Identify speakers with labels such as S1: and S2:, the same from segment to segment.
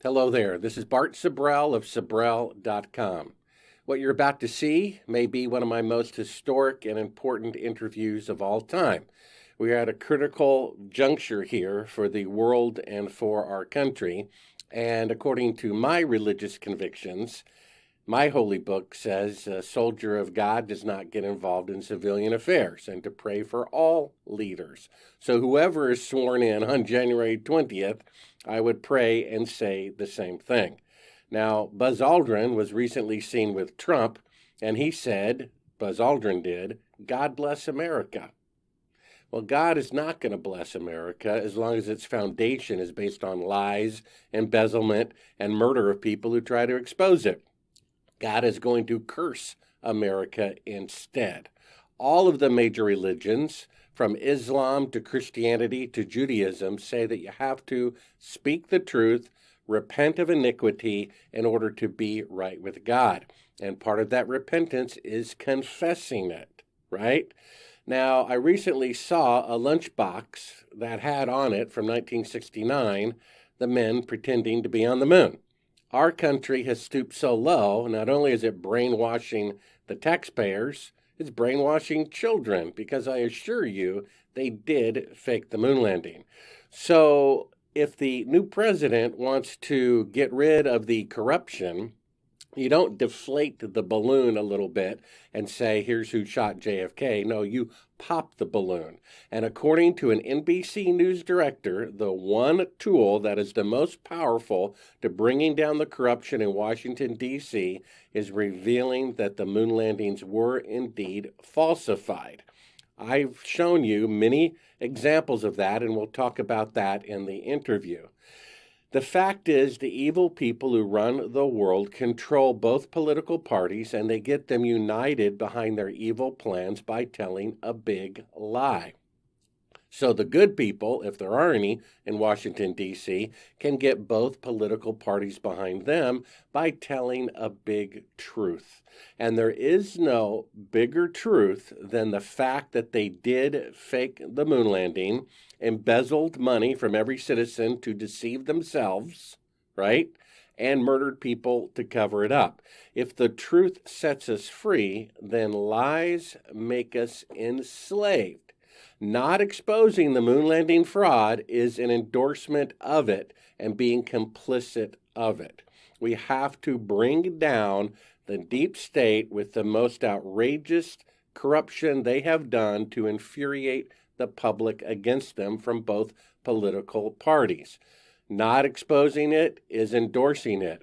S1: Hello there. This is Bart Sibrel of Sibrel.com. What you're about to see may be one of my most historic and important interviews of all time. We are at a critical juncture here for the world and for our country. And according to my religious convictions, my holy book says a soldier of God does not get involved in civilian affairs and to pray for all leaders. So whoever is sworn in on January 20th, I would pray and say the same thing. Now, Buzz Aldrin was recently seen with Trump, and he said, Buzz Aldrin did, God bless America. Well, God is not going to bless America as long as its foundation is based on lies, embezzlement, and murder of people who try to expose it. God is going to curse America instead. All of the major religions, from Islam to Christianity to Judaism, say that you have to speak the truth, repent of iniquity in order to be right with God. And part of that repentance is confessing it, right? Now, I recently saw a lunchbox that had on it from 1969, the men pretending to be on the moon. Our country has stooped so low, not only is it brainwashing the taxpayers, it's brainwashing children, because I assure you they did fake the moon landing. So if the new president wants to get rid of the corruption, you don't deflate the balloon a little bit and say, here's who shot JFK. No, you pop the balloon. And according to an NBC News director, the one tool that is the most powerful to bringing down the corruption in Washington, D.C., is revealing that the moon landings were indeed falsified. I've shown you many examples of that, and we'll talk about that in the interview. The fact is, the evil people who run the world control both political parties, and they get them united behind their evil plans by telling a big lie. So the good people, if there are any in Washington, D.C., can get both political parties behind them by telling a big truth. And there is no bigger truth than the fact that they did fake the moon landing, embezzled money from every citizen to deceive themselves, right? And murdered people to cover it up. If the truth sets us free, then lies make us enslaved. Not exposing the moon landing fraud is an endorsement of it and being complicit of it. We have to bring down the deep state with the most outrageous corruption they have done to infuriate the public against them from both political parties. Not exposing it is endorsing it.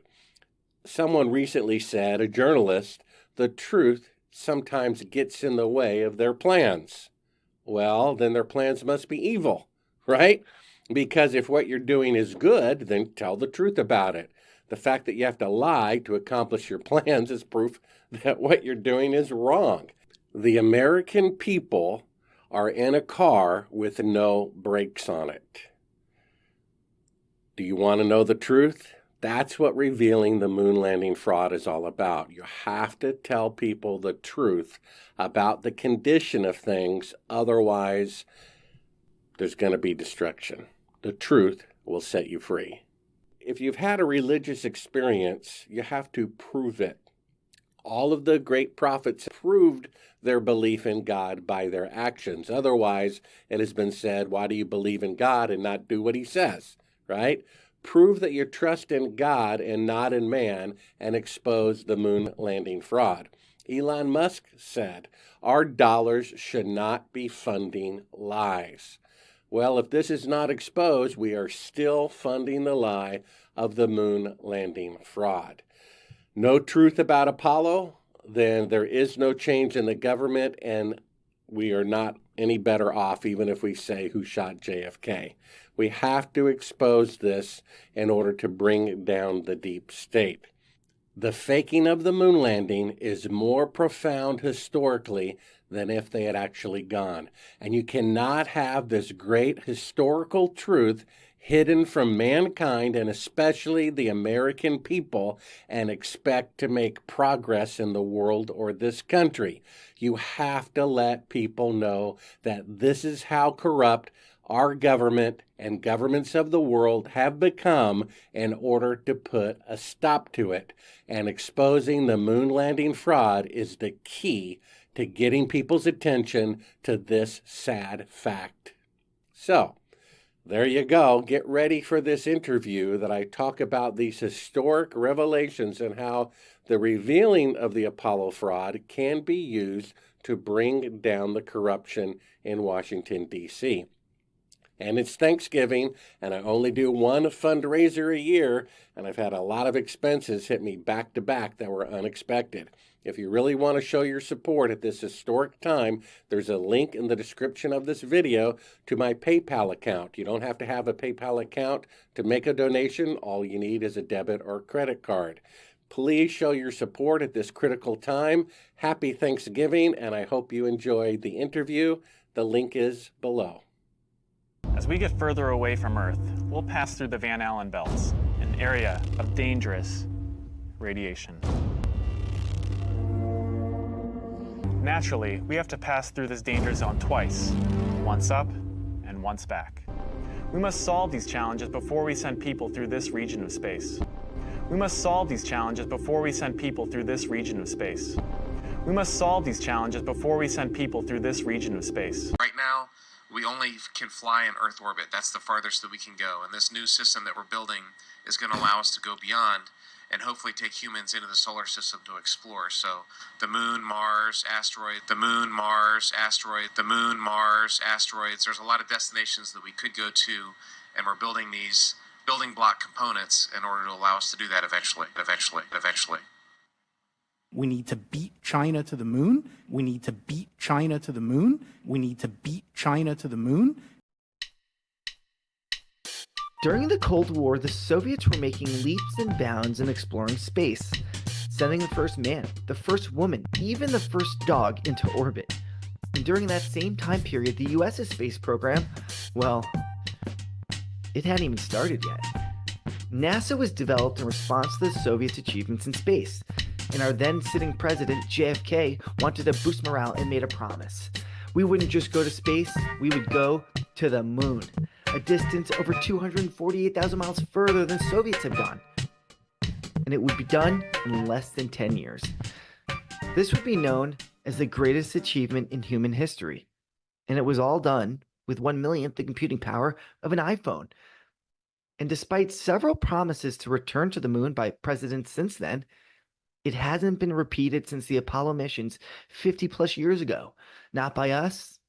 S1: Someone recently said, a journalist, the truth sometimes gets in the way of their plans. Well, then their plans must be evil, right? Because if what you're doing is good, then tell the truth about it. The fact that you have to lie to accomplish your plans is proof that what you're doing is wrong. The American people are in a car with no brakes on it. Do you want to know the truth? That's what revealing the moon landing fraud is all about. You have to tell people the truth about the condition of things. Otherwise, there's going to be destruction. The truth will set you free. If you've had a religious experience, you have to prove it. All of the great prophets proved their belief in God by their actions. Otherwise, it has been said, why do you believe in God and not do what he says, right? Prove that you trust in God and not in man, and expose the moon landing fraud. Elon Musk said, our dollars should not be funding lies. Well, if this is not exposed, we are still funding the lie of the moon landing fraud. No truth about Apollo, then there is no change in the government, and we are not any better off even if we say who shot JFK. We have to expose this in order to bring down the deep state. The faking of the moon landing is more profound historically than if they had actually gone. And you cannot have this great historical truth hidden from mankind, and especially the American people, and expect to make progress in the world or this country. You have to let people know that this is how corrupt our government and governments of the world have become in order to put a stop to it. And exposing the moon landing fraud is the key to getting people's attention to this sad fact. So, there you go. Get ready for this interview that I talk about these historic revelations and how the revealing of the Apollo fraud can be used to bring down the corruption in Washington, D.C. And it's Thanksgiving, and I only do one fundraiser a year, and I've had a lot of expenses hit me back to back that were unexpected. If you really want to show your support at this historic time, there's a link in the description of this video to my PayPal account. You don't have to have a PayPal account to make a donation. All you need is a debit or credit card. Please show your support at this critical time. Happy Thanksgiving, and I hope you enjoyed the interview. The link is below.
S2: As we get further away from Earth, we'll pass through the Van Allen belts, an area of dangerous radiation. Naturally, we have to pass through this danger zone twice, once up and once back. We must solve these challenges before we send people through this region of space. We must solve these challenges before we send people through this region of space. We must solve these challenges before we send people through this region of space.
S3: Right now, we only can fly in Earth orbit. That's the farthest that we can go. And this new system that we're building is going to allow us to go beyond and hopefully take humans into the solar system to explore. So the moon, Mars, asteroid, the moon, Mars, asteroid, the moon, Mars, asteroids. There's a lot of destinations that we could go to, and we're building these building block components in order to allow us to do that eventually.
S4: We need to beat China to the moon. We need to beat China to the moon. We need to beat China to the moon.
S5: During the Cold War, the Soviets were making leaps and bounds in exploring space, sending the first man, the first woman, even the first dog into orbit. And during that same time period, the US's space program, well, it hadn't even started yet. NASA was developed in response to the Soviets' achievements in space, and our then sitting president, JFK, wanted to boost morale and made a promise. We wouldn't just go to space, we would go to the moon, a distance over 248,000 miles further than Soviets have gone. And it would be done in less than 10 years. This would be known as the greatest achievement in human history. And it was all done with 1/millionth the computing power of an iPhone. And despite several promises to return to the moon by presidents since then, it hasn't been repeated since the Apollo missions 50 plus years ago. Not by us,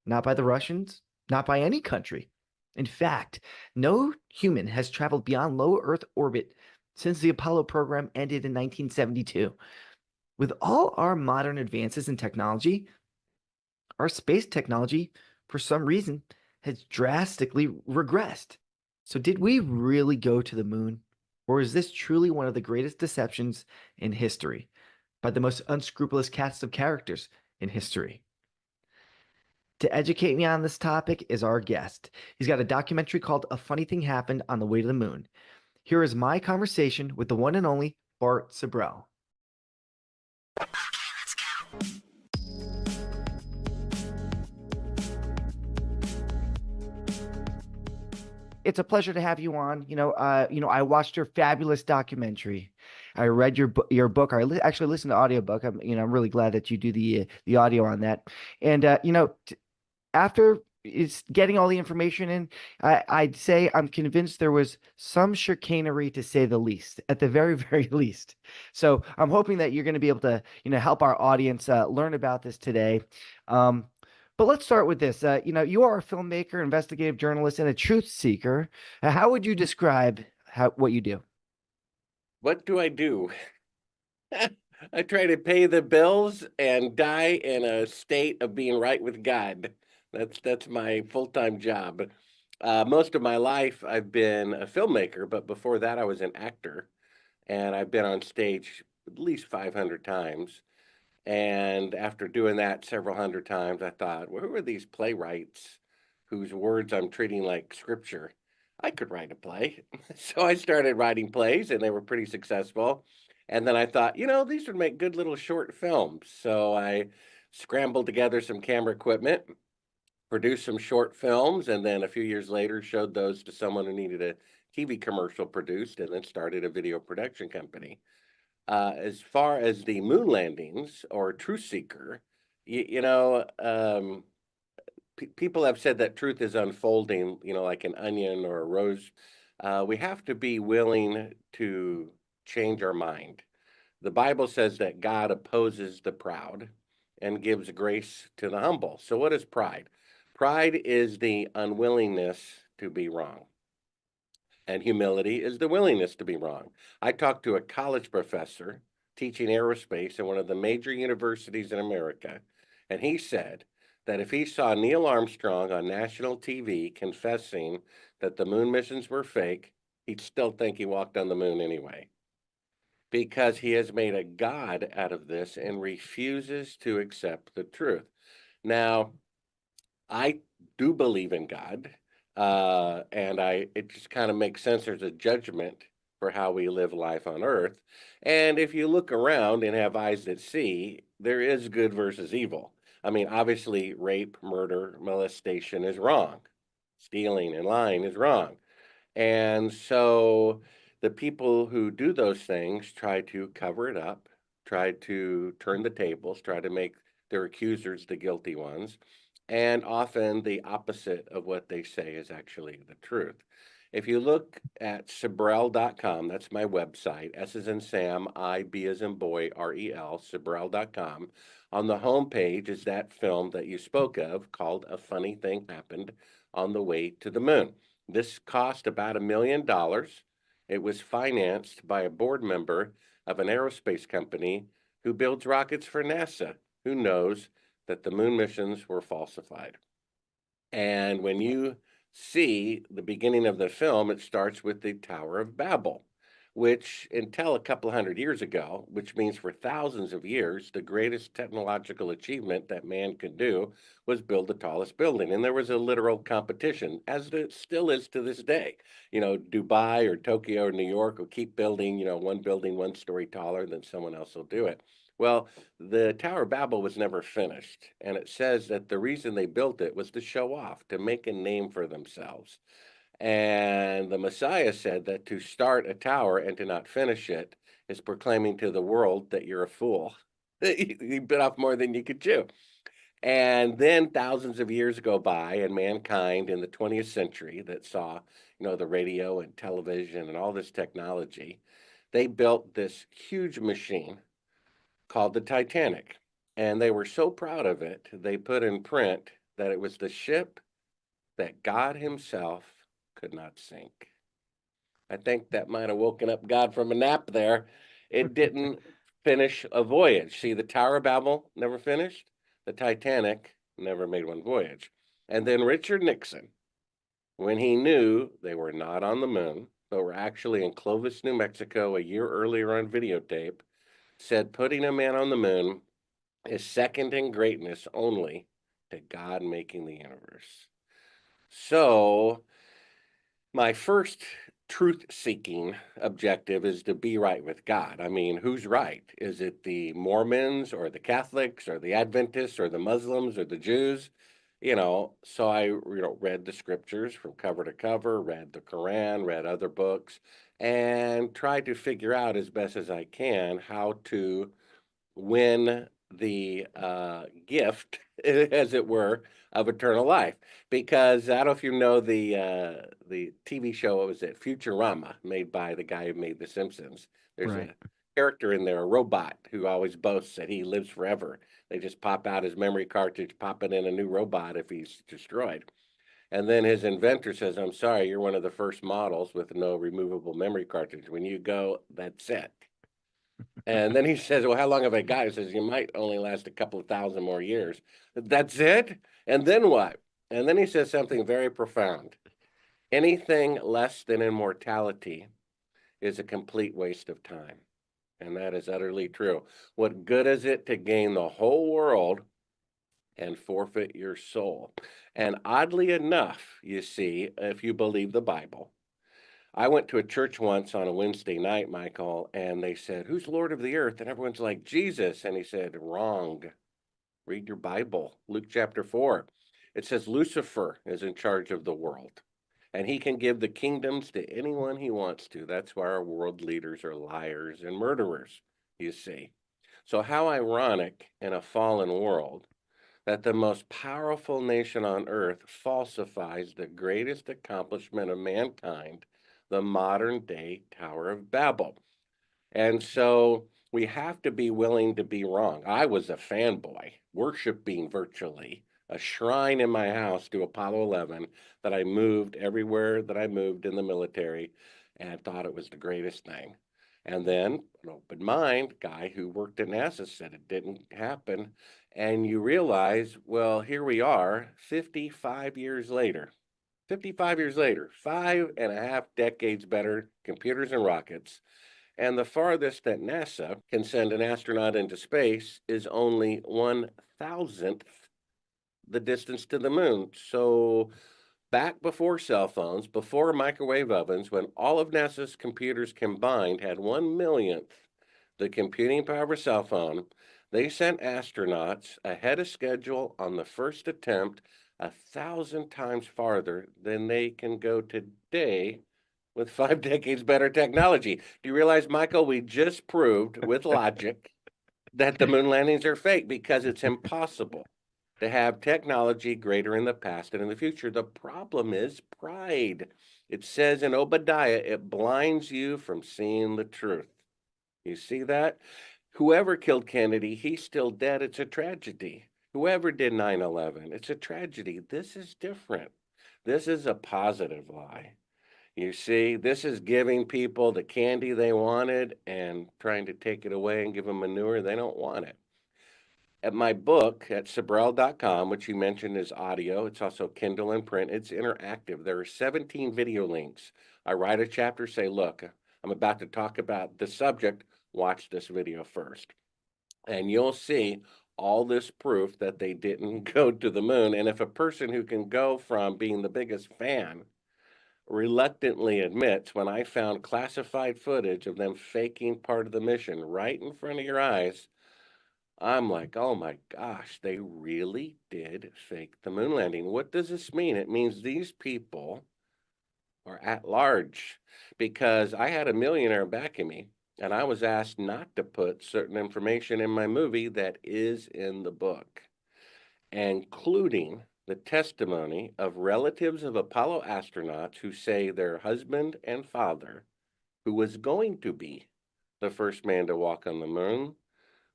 S5: not by the Russians, not by any country. In fact, no human has traveled beyond low Earth orbit since the Apollo program ended in 1972. With all our modern advances in technology, our space technology, for some reason, has drastically regressed. So did we really go to the moon? Or is this truly one of the greatest deceptions in history by the most unscrupulous cast of characters in history? To educate me on this topic is our guest. He's got a documentary called A Funny Thing Happened on the Way to the Moon. Here is my conversation with the one and only Bart Sibrel. It's a pleasure to have you on. I watched your fabulous documentary. I read your book. Actually listened to audiobook. I'm really glad that you do the audio on that. And after it's getting all the information in, I'd say I'm convinced there was some chicanery, to say the least, at the very, very least. So I'm hoping that you're going to be able to, help our audience learn about this today. But let's start with this. You are a filmmaker, investigative journalist, and a truth seeker. How would you describe what you do?
S1: What do I do? I try to pay the bills and die in a state of being right with God. That's my full-time job. Most of my life I've been a filmmaker, but before that I was an actor, and I've been on stage at least 500 times. And after doing that several hundred times, I thought, well, who are these playwrights whose words I'm treating like scripture? I could write a play. So I started writing plays, and they were pretty successful. And then I thought, these would make good little short films. So I scrambled together some camera equipment, produced some short films, and then a few years later showed those to someone who needed a TV commercial produced, and then started a video production company. As far as the moon landings or Truth Seeker, people have said that truth is unfolding, like an onion or a rose. We have to be willing to change our mind. The Bible says that God opposes the proud and gives grace to the humble. So, what is pride? Pride is the unwillingness to be wrong, and humility is the willingness to be wrong. I talked to a college professor teaching aerospace at one of the major universities in America, and he said that if he saw Neil Armstrong on national TV confessing that the moon missions were fake, he'd still think he walked on the moon anyway, because he has made a god out of this and refuses to accept the truth. Now, I do believe in God, and it just kind of makes sense. There's a judgment for how we live life on earth. And if you look around and have eyes that see, there is good versus evil. I mean, obviously, rape, murder, molestation is wrong. Stealing and lying is wrong. And so the people who do those things try to cover it up, try to turn the tables, try to make their accusers the guilty ones. And often the opposite of what they say is actually the truth. If you look at Sibrel.com, that's my website, S as in Sam, I, B as in boy, REL, Sibrel.com. On the homepage is that film that you spoke of called A Funny Thing Happened on the Way to the Moon. This cost about $1 million. It was financed by a board member of an aerospace company who builds rockets for NASA, who knows that the moon missions were falsified. And when you see the beginning of the film, it starts with the Tower of Babel, which until a couple hundred years ago, which means for thousands of years, the greatest technological achievement that man could do was build the tallest building. And there was a literal competition, as it still is to this day. Dubai or Tokyo or New York will keep building, one building 1 story taller, than someone else will do it. Well, the Tower of Babel was never finished, and it says that the reason they built it was to show off, to make a name for themselves. And the Messiah said that to start a tower and to not finish it is proclaiming to the world that you're a fool. You bit off more than you could chew. And then thousands of years go by, and mankind in the 20th century that saw, the radio and television and all this technology, they built this huge machine called the Titanic. And they were so proud of it, they put in print that it was the ship that God Himself could not sink. I think that might have woken up God from a nap there. It didn't finish a voyage. See, the Tower of Babel never finished, the Titanic never made one voyage. And then Richard Nixon, when he knew they were not on the moon, but were actually in Clovis, New Mexico a year earlier on videotape, said putting a man on the moon is second in greatness only to God making the universe. So, my first truth-seeking objective is to be right with God. I mean, who's right? Is it the Mormons or the Catholics or the Adventists or the Muslims or the Jews? So I, read the scriptures from cover to cover, read the Quran, read other books, and tried to figure out as best as I can how to win the gift, as it were, of eternal life. Because I don't know if you know the TV show, what was it, Futurama, made by the guy who made The Simpsons. There's
S4: Right.
S1: a character in there, a robot, who always boasts that he lives forever. They just pop out his memory cartridge, pop it in a new robot if he's destroyed. And then his inventor says, I'm sorry, you're one of the first models with no removable memory cartridge. When you go, that's it. And then he says, well, how long have I got? He says, you might only last a couple of thousand more years. That's it? And then what? And then he says something very profound. Anything less than immortality is a complete waste of time. And that is utterly true. What good is it to gain the whole world and forfeit your soul? And oddly enough, you see, if you believe the Bible, I went to a church once on a Wednesday night, Michael, and they said, who's Lord of the earth? And everyone's like, Jesus. And he said, wrong. Read your Bible, Luke chapter 4. It says Lucifer is in charge of the world, and he can give the kingdoms to anyone he wants to. That's why our world leaders are liars and murderers, you see. So, how ironic in a fallen world that the most powerful nation on earth falsifies the greatest accomplishment of mankind, the modern day Tower of Babel. And so we have to be willing to be wrong. I was a fanboy, worshiping virtually a shrine in my house to Apollo 11 that I moved everywhere that I moved in the military and thought it was the greatest thing. And then an open mind guy who worked at NASA said it didn't happen. And you realize, well, here we are 55 years later. 55 years later, 5.5 decades better computers and rockets, and the farthest that NASA can send an astronaut into space is only 1,000th the distance to the moon. So, back before cell phones, before microwave ovens, when all of NASA's computers combined had 1 millionth the computing power of a cell phone, they sent astronauts ahead of schedule on the first attempt 1,000 times farther than they can go today with 5 decades better technology. Do you realize, Michael, we just proved with logic that the moon landings are fake because it's impossible to have technology greater in the past and in the future. The problem is pride. It says in Obadiah, it blinds you from seeing the truth. You see that? Whoever killed Kennedy, he's still dead. It's a tragedy. Whoever did 9/11, it's a tragedy. This is different. This is a positive lie. You see, this is giving people the candy they wanted and trying to take it away and give them manure. They don't want it. At my book at Sibrel.com, which you mentioned is audio, it's also Kindle and print, it's interactive. There are 17 video links. I write a chapter, say, look, I'm about to talk about the subject. Watch this video first. And you'll see all this proof that they didn't go to the moon. And if a person who can go from being the biggest fan reluctantly admits, when I found classified footage of them faking part of the mission right in front of your eyes, I'm like, oh my gosh, they really did fake the moon landing. What does this mean? It means these people are at large, because I had a millionaire backing me and I was asked not to put certain information in my movie that is in the book, including the testimony of relatives of Apollo astronauts who say their husband and father, who was going to be the first man to walk on the moon,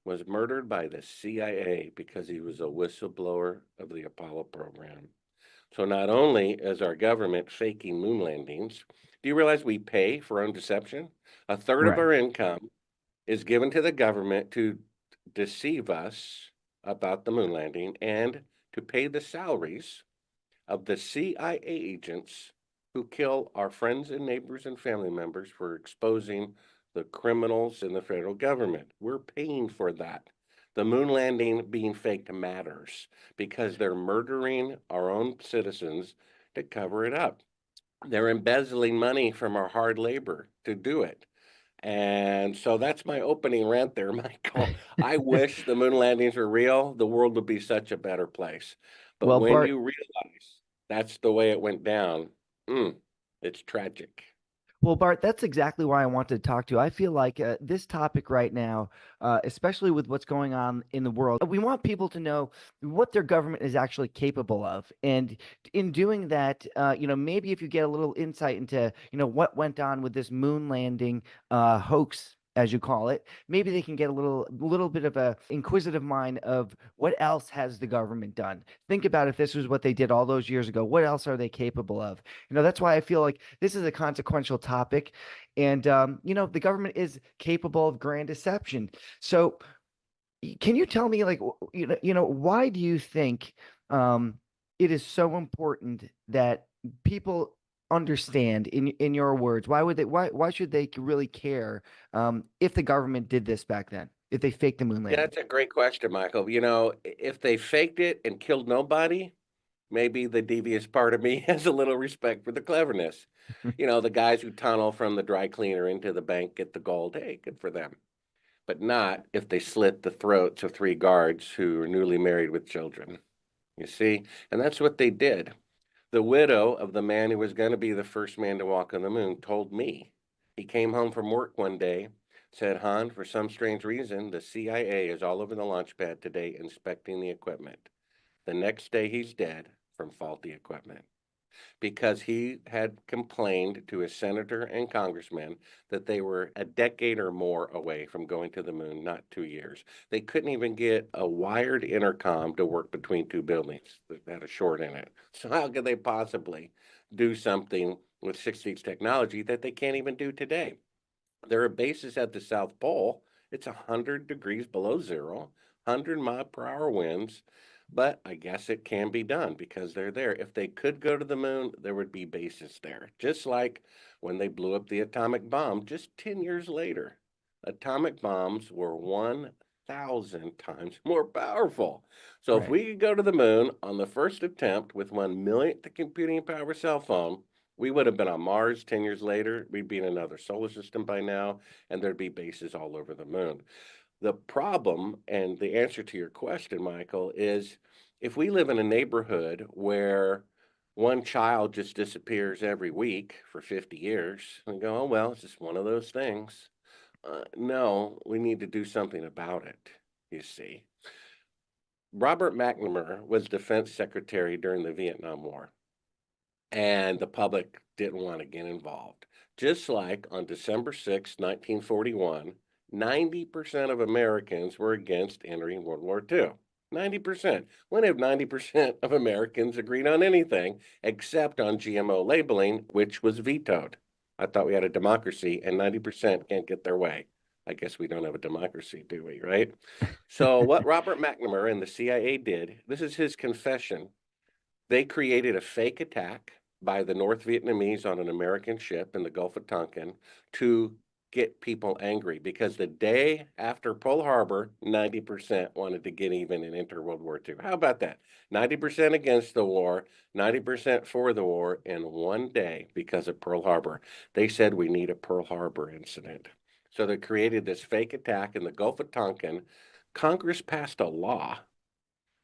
S1: was murdered by the CIA because he was a whistleblower of the Apollo program. So not only is our government faking moon landings, do you realize we pay for our own deception? A third of
S5: Right.
S1: our income is given to the government to deceive us about the moon landing and to pay the salaries of the CIA agents who kill our friends and neighbors and family members for exposing the criminals in the federal government. We're paying for that. The moon landing being faked matters because they're murdering our own citizens to cover it up. They're embezzling money from our hard labor to do it. And so that's my opening rant there, Michael. I wish the moon landings were real. The world would be such a better place. But
S5: Well,
S1: when
S5: Bart,
S1: you realize that's the way it went down, mm, it's tragic.
S5: Bart, that's exactly why I wanted to talk to you. I feel like this topic right now, especially with what's going on in the world, we want people to know what their government is actually capable of. And in doing that, maybe if you get a little insight into, what went on with this moon landing hoax, as you call it, maybe they can get a little bit of a inquisitive mind of what else has the government done. Think about if this was what they did all those years ago, what else are they capable of? That's why I feel like this is a consequential topic. And, the government is capable of grand deception. So can you tell me, like, why do you think it is so important that people understand, in your words, why should they really care if the government did this back then, if they faked the moon
S1: Yeah,
S5: landing?
S1: that's a great question, Michael. If they faked it and killed nobody, maybe the devious part of me has a little respect for the cleverness. The guys who tunnel from the dry cleaner into the bank get the gold. Hey, good for them. But not if they slit the throats of three guards who are newly married with children. You see? And that's what they did. The widow of the man who was going to be the first man to walk on the moon told me. He came home from work one day, said, "Han, for some strange reason, the CIA is all over the launch pad today inspecting the equipment." The next day, he's dead from faulty equipment because he had complained to his senator and congressman that they were a decade or more away from going to the moon, not 2 years. They couldn't even get a wired intercom to work between two buildings that had a short in it. So how could they possibly do something with 6 feet technology that they can't even do today? There are bases at the South Pole. It's 100 degrees below zero, 100-mile-per-hour winds, but I guess it can be done because they're there. If they could go to the moon, there would be bases there, just like when they blew up the atomic bomb just 10 years later. Atomic bombs were 1,000 times more powerful. So if we could go to the moon on the first attempt with 1 millionth the computing power cell phone, we would have been on Mars 10 years later. We'd be in another solar system by now, and there'd be bases all over the moon. The problem, and the answer to your question, Michael, is if we live in a neighborhood where one child just disappears every week for 50 years, we go, oh, well, it's just one of those things. No, we need to do something about it, you see. Robert McNamara was defense secretary during the Vietnam War, and the public didn't want to get involved. Just like on December 6, 1941, 90% of Americans were against entering World War II. 90%. When have 90% of Americans agreed on anything except on GMO labeling, which was vetoed? I thought we had a democracy and 90% can't get their way. I guess we don't have a democracy, do we, right? So what Robert McNamara and the CIA did, this is his confession. They created a fake attack by the North Vietnamese on an American ship in the Gulf of Tonkin to get people angry because the day after Pearl Harbor, 90% wanted to get even and enter World War II. How about that? 90% against the war, 90% for the war in one day because of Pearl Harbor. They said we need a Pearl Harbor incident. So they created this fake attack in the Gulf of Tonkin. Congress passed a law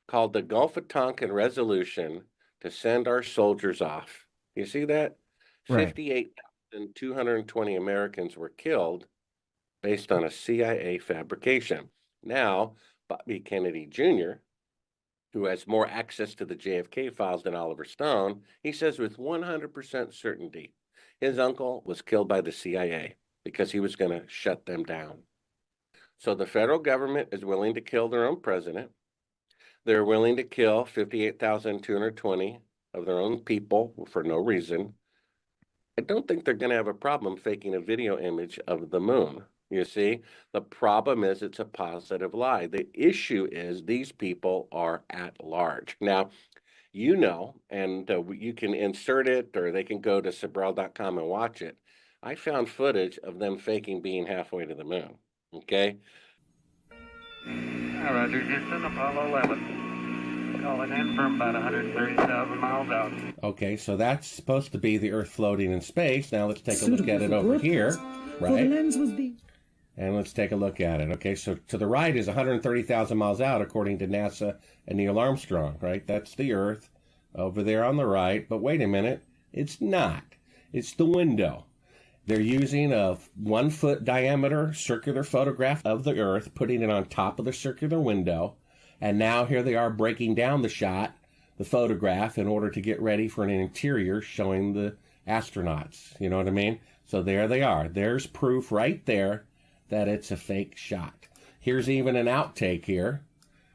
S1: called the Gulf of Tonkin Resolution to send our soldiers off. You see that?
S5: Right.
S1: 58,220 Americans were killed based on a CIA fabrication. Now, Bobby Kennedy Jr., who has more access to the JFK files than Oliver Stone, he says with 100% certainty, his uncle was killed by the CIA because he was going to shut them down. So the federal government is willing to kill their own president. They're willing to kill 58,220 of their own people for no reason. I don't think they're going to have a problem faking a video image of the moon. You see, the problem is it's a positive lie. The issue is these people are at large. Now, you know, and you can insert it or they can go to Sibrel.com and watch it. I found footage of them faking being halfway to the moon. Okay?
S6: Roger, Houston, Apollo 11. Calling in from about 130,000 miles out.
S1: Okay, so that's supposed to be the Earth floating in space. Now let's take a look at it over here, right? And let's take a look at it. Okay, so to the right is 130,000 miles out, according to NASA and Neil Armstrong, right? That's the Earth over there on the right. But wait a minute, it's not. It's the window. They're using a 1-foot diameter circular photograph of the Earth, putting it on top of the circular window. And now here they are breaking down the shot, the photograph, in order to get ready for an interior showing the astronauts. You know what I mean? So there they are. There's proof right there that it's a fake shot. Here's even an outtake here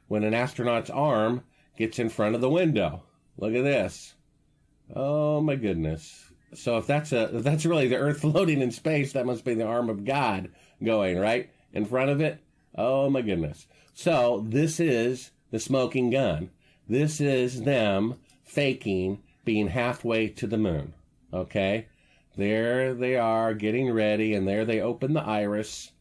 S1: when an astronaut's arm gets in front of the window. Look at this. Oh my goodness. So if that's really the Earth floating in space, that must be the arm of God going right in front of it. Oh my goodness. So this is the smoking gun. This is them faking being halfway to the moon. Okay? There they are getting ready, and there they open the iris,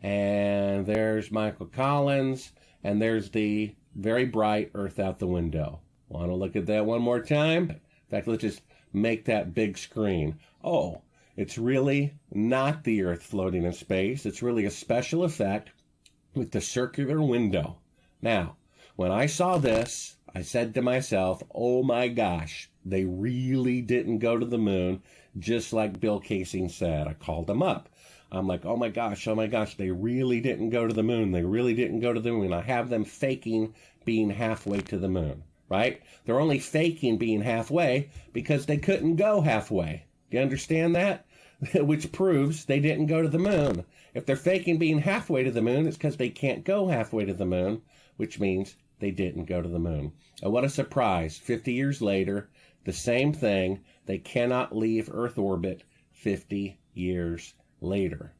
S1: and there's Michael Collins, and there's the very bright Earth out the window. Want to look at that one more time? In fact, let's just make that big screen. Oh, it's really not the Earth floating in space. It's really a special effect with the circular window. Now, when I saw this, I said to myself, oh my gosh, they really didn't go to the moon, just like Bill Casey said. I called him up. I'm like, oh my gosh, they really didn't go to the moon. They really didn't go to the moon. I have them faking being halfway to the moon, right? They're only faking being halfway because they couldn't go halfway. Do you understand that? Which proves they didn't go to the moon. If they're faking being halfway to the moon, it's because they can't go halfway to the moon, which means they didn't go to the moon. And what a surprise. 50 years later, the same thing. They cannot leave Earth orbit 50 years later.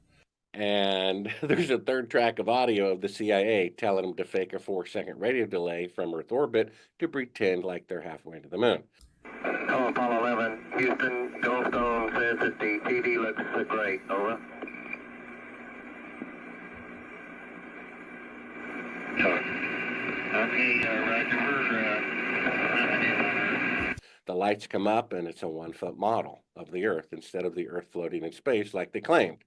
S1: And there's a third track of audio of the CIA telling them to fake a 4-second radio delay from Earth orbit to pretend like they're halfway to the moon.
S6: Oh, Apollo 11, Houston, Goldstone says that the TV looks great. Over. Okay, Roger.
S1: The lights come up and it's a 1-foot model of the Earth instead of the Earth floating in space like they claimed.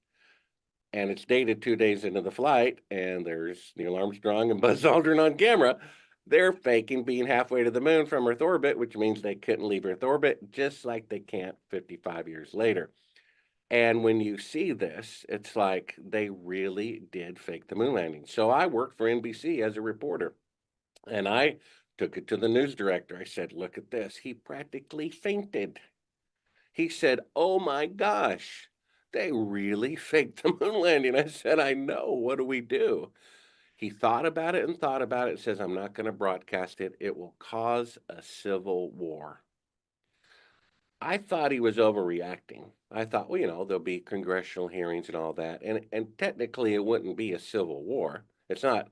S1: And it's dated 2 days into the flight, and there's Neil Armstrong and Buzz Aldrin on camera. They're faking being halfway to the moon from Earth orbit, which means they couldn't leave Earth orbit, just like they can't 55 years later. And when you see this, it's like they really did fake the moon landing. So I worked for NBC as a reporter, and I took it to the news director. I said, look at this. He practically fainted. He said, oh my gosh, they really faked the moon landing. I said, I know. What do we do? He thought about it and says, I'm not going to broadcast it. It will cause a civil war. I thought he was overreacting. I thought, well, there'll be congressional hearings and all that. And technically, it wouldn't be a civil war. It's not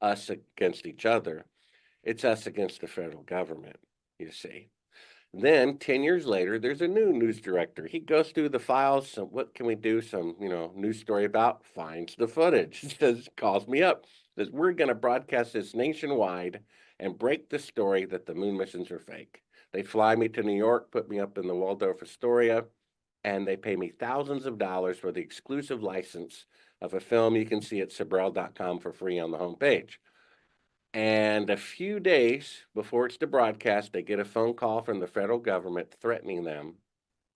S1: us against each other. It's us against the federal government, you see. Then 10 years later, there's a new news director. He goes through the files. So what can we do? Some, news story about, finds the footage, says, calls me up, says, we're going to broadcast this nationwide and break the story that the moon missions are fake. They fly me to New York, put me up in the Waldorf Astoria, and they pay me thousands of dollars for the exclusive license of a film you can see at Sibrel.com for free on the homepage. And a few days before it's to broadcast, they get a phone call from the federal government threatening them,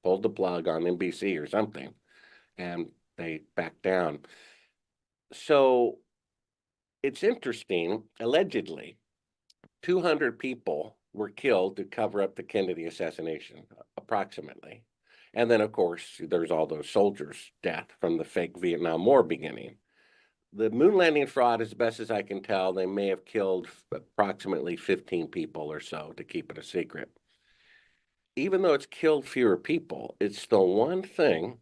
S1: pulled the plug on NBC or something, and they back down. So it's interesting, allegedly, 200 people were killed to cover up the Kennedy assassination, approximately. And then, of course, there's all those soldiers' death from the fake Vietnam War beginning. The moon landing fraud, as best as I can tell, they may have killed approximately 15 people or so to keep it a secret. Even though it's killed fewer people, it's the one thing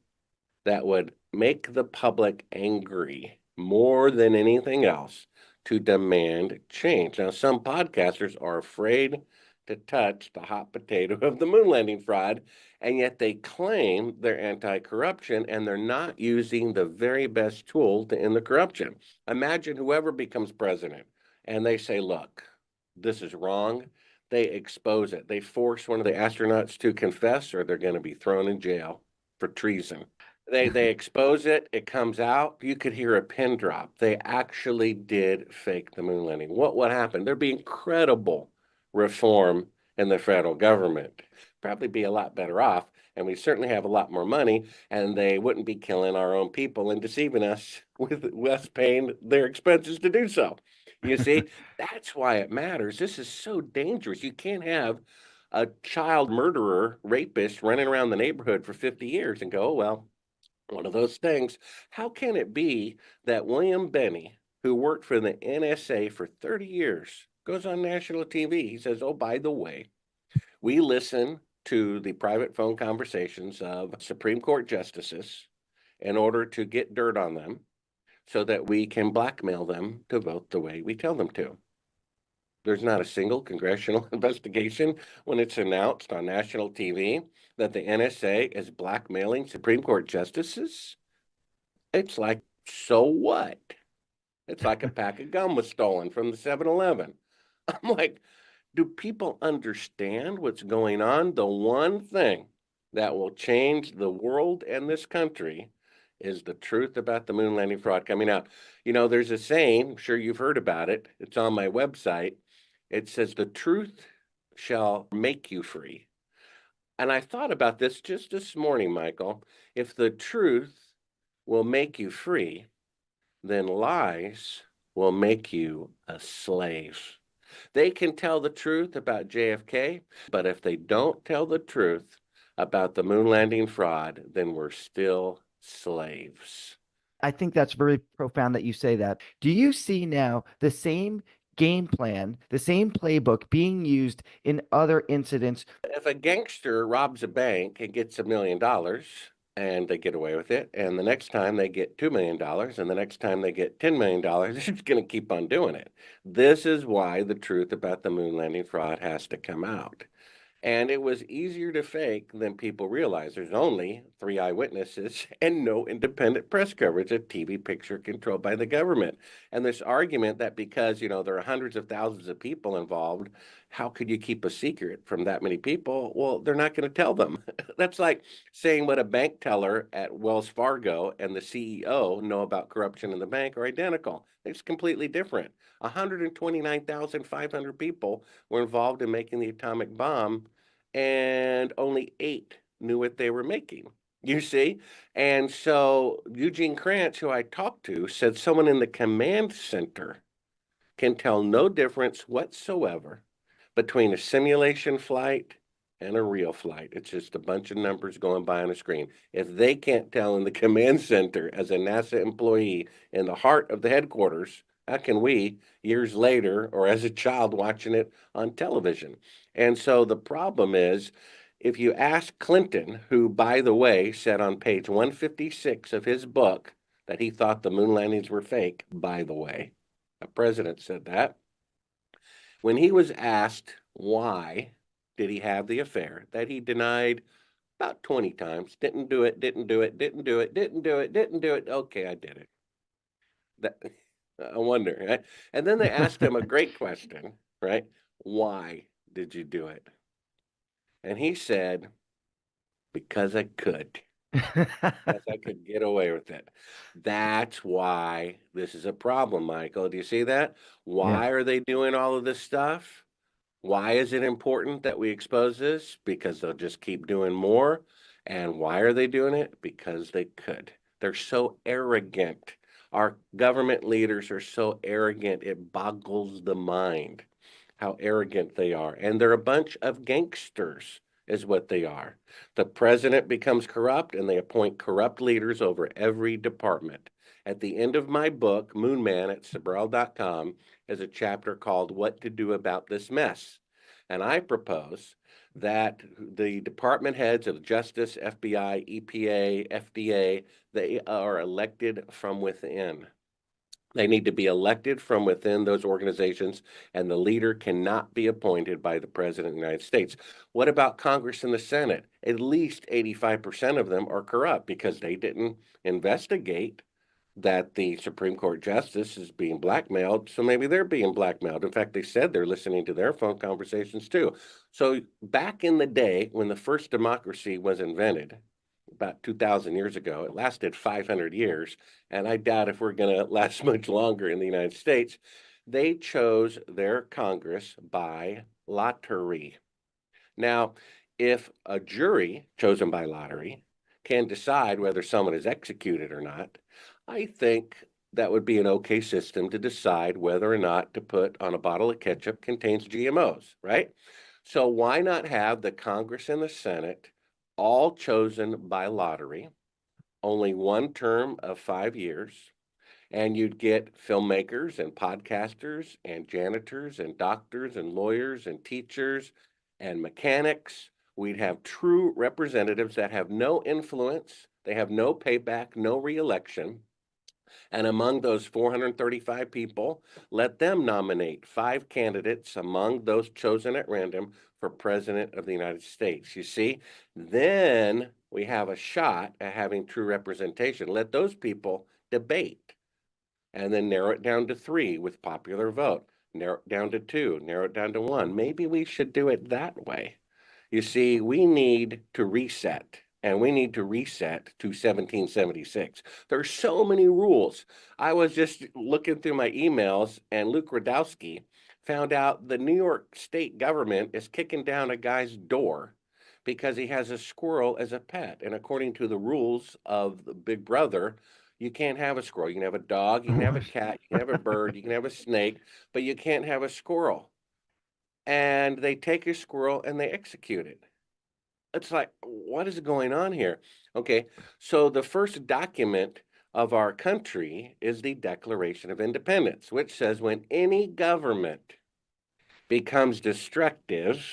S1: that would make the public angry more than anything else to demand change. Now, some podcasters are afraid to touch the hot potato of the moon landing fraud, and yet they claim they're anti-corruption, and they're not using the very best tool to end the corruption. Imagine whoever becomes president, and they say, look, this is wrong. They expose it. They force one of the astronauts to confess, or they're going to be thrown in jail for treason. They expose it. It comes out. You could hear a pin drop. They actually did fake the moon landing. What happened? There'd be incredible reform in the federal government. Probably be a lot better off, and we certainly have a lot more money, and they wouldn't be killing our own people and deceiving us with us paying their expenses to do so. You see, that's why it matters. This is so dangerous. You can't have a child murderer, rapist running around the neighborhood for 50 years and go, oh, well, one of those things. How can it be that William Benny, who worked for the NSA for 30 years, goes on national TV? He says, oh, by the way, we listen to the private phone conversations of Supreme Court justices in order to get dirt on them so that we can blackmail them to vote the way we tell them to. There's not a single congressional investigation when it's announced on national TV that the NSA is blackmailing Supreme Court justices. It's like, so what? It's like a pack of gum was stolen from the 7-Eleven. I'm like, do people understand what's going on? The one thing that will change the world and this country is the truth about the moon landing fraud coming out. There's a saying, I'm sure you've heard about it. It's on my website. It says, the truth shall make you free. And I thought about this just this morning, Michael. If the truth will make you free, then lies will make you a slave. They can tell the truth about JFK, but if they don't tell the truth about the moon landing fraud, then we're still slaves.
S5: I think that's very profound that you say that. Do you see now the same game plan, the same playbook being used in other incidents?
S1: If a gangster robs a bank and gets $1 million and they get away with it, and the next time they get $2 million, and the next time they get $10 million, they're just going to keep on doing it. This is why the truth about the moon landing fraud has to come out. And it was easier to fake than people realize. There's only 3 eyewitnesses and no independent press coverage, a TV picture controlled by the government. And this argument that because, there are hundreds of thousands of people involved, how could you keep a secret from that many people? Well, they're not going to tell them. That's like saying what a bank teller at Wells Fargo and the CEO know about corruption in the bank are identical. It's completely different. 129,500 people were involved in making the atomic bomb, and only 8 knew what they were making. You see? And so Eugene Krantz, who I talked to, said someone in the command center can tell no difference whatsoever between a simulation flight and a real flight. It's just a bunch of numbers going by on a screen. If they can't tell in the command center as a NASA employee in the heart of the headquarters, how can we, years later, or as a child watching it on television? And so the problem is, if you ask Clinton, who, by the way, said on page 156 of his book that he thought the moon landings were fake, by the way, a president said that. When he was asked why did he have the affair that he denied about 20 times, didn't do it, didn't do it, didn't do it, didn't do it, didn't do it. Okay, I did it. That, I wonder, right? And then they asked him a great question, right? Why did you do it? And he said, because I could. Because I could get away with it. That's why this is a problem, Michael. Do you see that? Why are they doing all of this stuff? Why is it important that we expose this? Because they'll just keep doing more. And why are they doing it? Because they could. They're so arrogant. Our government leaders are so arrogant, it boggles the mind how arrogant they are. And they're a bunch of gangsters, is what they are. The president becomes corrupt, and they appoint corrupt leaders over every department. At the end of my book, Moon Man at Sibrel.com, is a chapter called What to Do About This Mess. And I propose that the department heads of Justice, FBI, EPA, FDA, they are elected from within. They need to be elected from within those organizations, and the leader cannot be appointed by the President of the United States. What about Congress and the Senate? At least 85% of them are corrupt because they didn't investigate that the Supreme Court justice is being blackmailed, so maybe they're being blackmailed. In fact, they said they're listening to their phone conversations too. So back in the day when the first democracy was invented, about 2,000 years ago, it lasted 500 years, and I doubt if we're going to last much longer in the United States. They chose their Congress by lottery. Now, if a jury chosen by lottery can decide whether someone is executed or not, I think that would be an okay system to decide whether or not to put on a bottle of ketchup contains GMOs, right? So why not have the Congress and the Senate all chosen by lottery, only one term of 5 years, and you'd get filmmakers and podcasters and janitors and doctors and lawyers and teachers and mechanics. We'd have true representatives that have no influence, they have no payback, no reelection. And among those 435 people, let them nominate 5 candidates among those chosen at random for President of the United States. You see, then we have a shot at having true representation. Let those people debate and then narrow it down to 3 with popular vote, narrow it down to 2, narrow it down to 1. Maybe we should do it that way. You see, we need to reset. And we need to reset to 1776. There's so many rules. I was just looking through my emails, and Luke Radowski, found out the New York state government is kicking down a guy's door because he has a squirrel as a pet. And according to the rules of the Big Brother, you can't have a squirrel. You can have a dog, you can have a cat, you can have a bird, you can have a snake, but you can't have a squirrel. And they take a squirrel and they execute it. It's like, what is going on here? Okay, so the first document of our country is the Declaration of Independence, which says when any government becomes destructive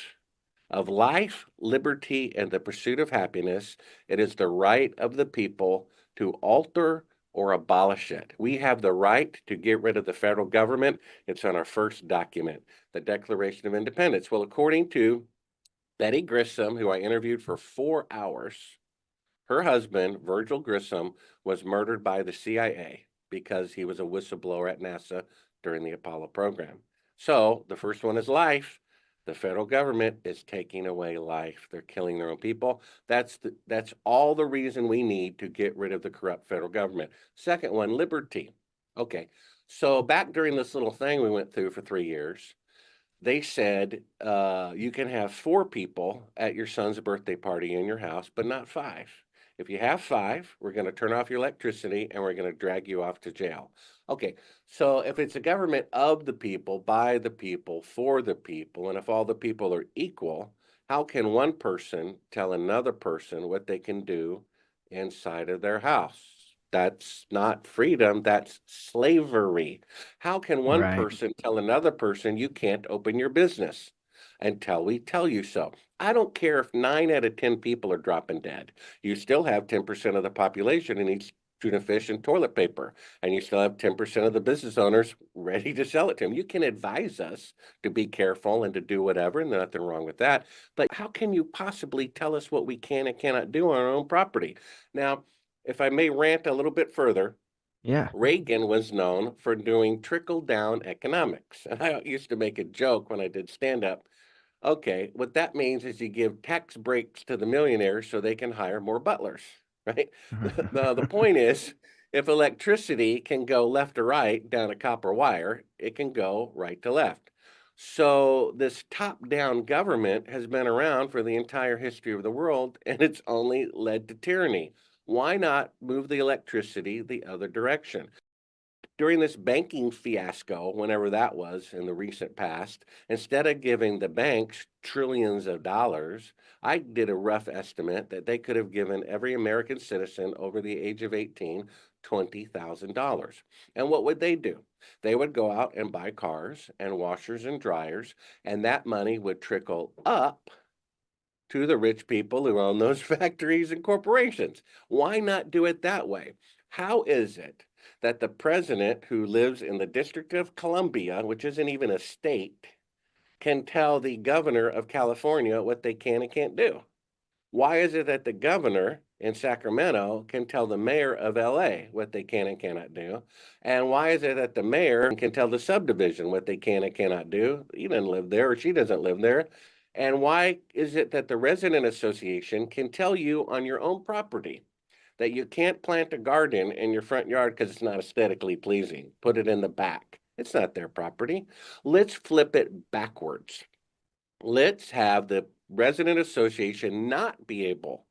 S1: of life, liberty, and the pursuit of happiness, it is the right of the people to alter or abolish it. We have the right to get rid of the federal government. It's on our first document, the Declaration of Independence. Well, according to Betty Grissom, who I interviewed for 4 hours, her husband, Virgil Grissom, was murdered by the CIA because he was a whistleblower at NASA during the Apollo program. So the first one is life. The federal government is taking away life. They're killing their own people. That's all the reason we need to get rid of the corrupt federal government. Second one, liberty. Okay, so back during this little thing we went through for 3 years, they said you can have 4 people at your son's birthday party in your house, but not 5. If you have 5, we're going to turn off your electricity and we're going to drag you off to jail. Okay, so if it's a government of the people, by the people, for the people, and if all the people are equal, how can one person tell another person what they can do inside of their house? That's not freedom, that's slavery. How can one
S5: Right.
S1: person tell another person you can't open your business until we tell you so? I don't care if 9 out of 10 people are dropping dead. You still have 10% of the population who needs tuna fish and toilet paper, and you still have 10% of the business owners ready to sell it to them. You can advise us to be careful and to do whatever, and nothing wrong with that. But how can you possibly tell us what we can and cannot do on our own property? Now, if I may rant a little bit further,
S5: Yeah.
S1: Reagan was known for doing trickle down economics. And I used to make a joke when I did stand up. Okay, what that means is you give tax breaks to the millionaires so they can hire more butlers, right? The point is, if electricity can go left to right down a copper wire, it can go right to left. So this top-down government has been around for the entire history of the world, and it's only led to tyranny. Why not move the electricity the other direction? During this banking fiasco, whenever that was in the recent past, instead of giving the banks trillions of dollars, I did a rough estimate that they could have given every American citizen over the age of 18 $20,000. And what would they do? They would go out and buy cars and washers and dryers, and that money would trickle up to the rich people who own those factories and corporations. Why not do it that way? How is it that the president who lives in the District of Columbia, which isn't even a state, can tell the governor of California what they can and can't do? Why is it that the governor in Sacramento can tell the mayor of LA what they can and cannot do? And why is it that the mayor can tell the subdivision what they can and cannot do? He doesn't live there or she doesn't live there. And why is it that the resident association can tell you on your own property that you can't plant a garden in your front yard because it's not aesthetically pleasing? Put it in the back. It's not their property. Let's flip it backwards. Let's have the resident association not be able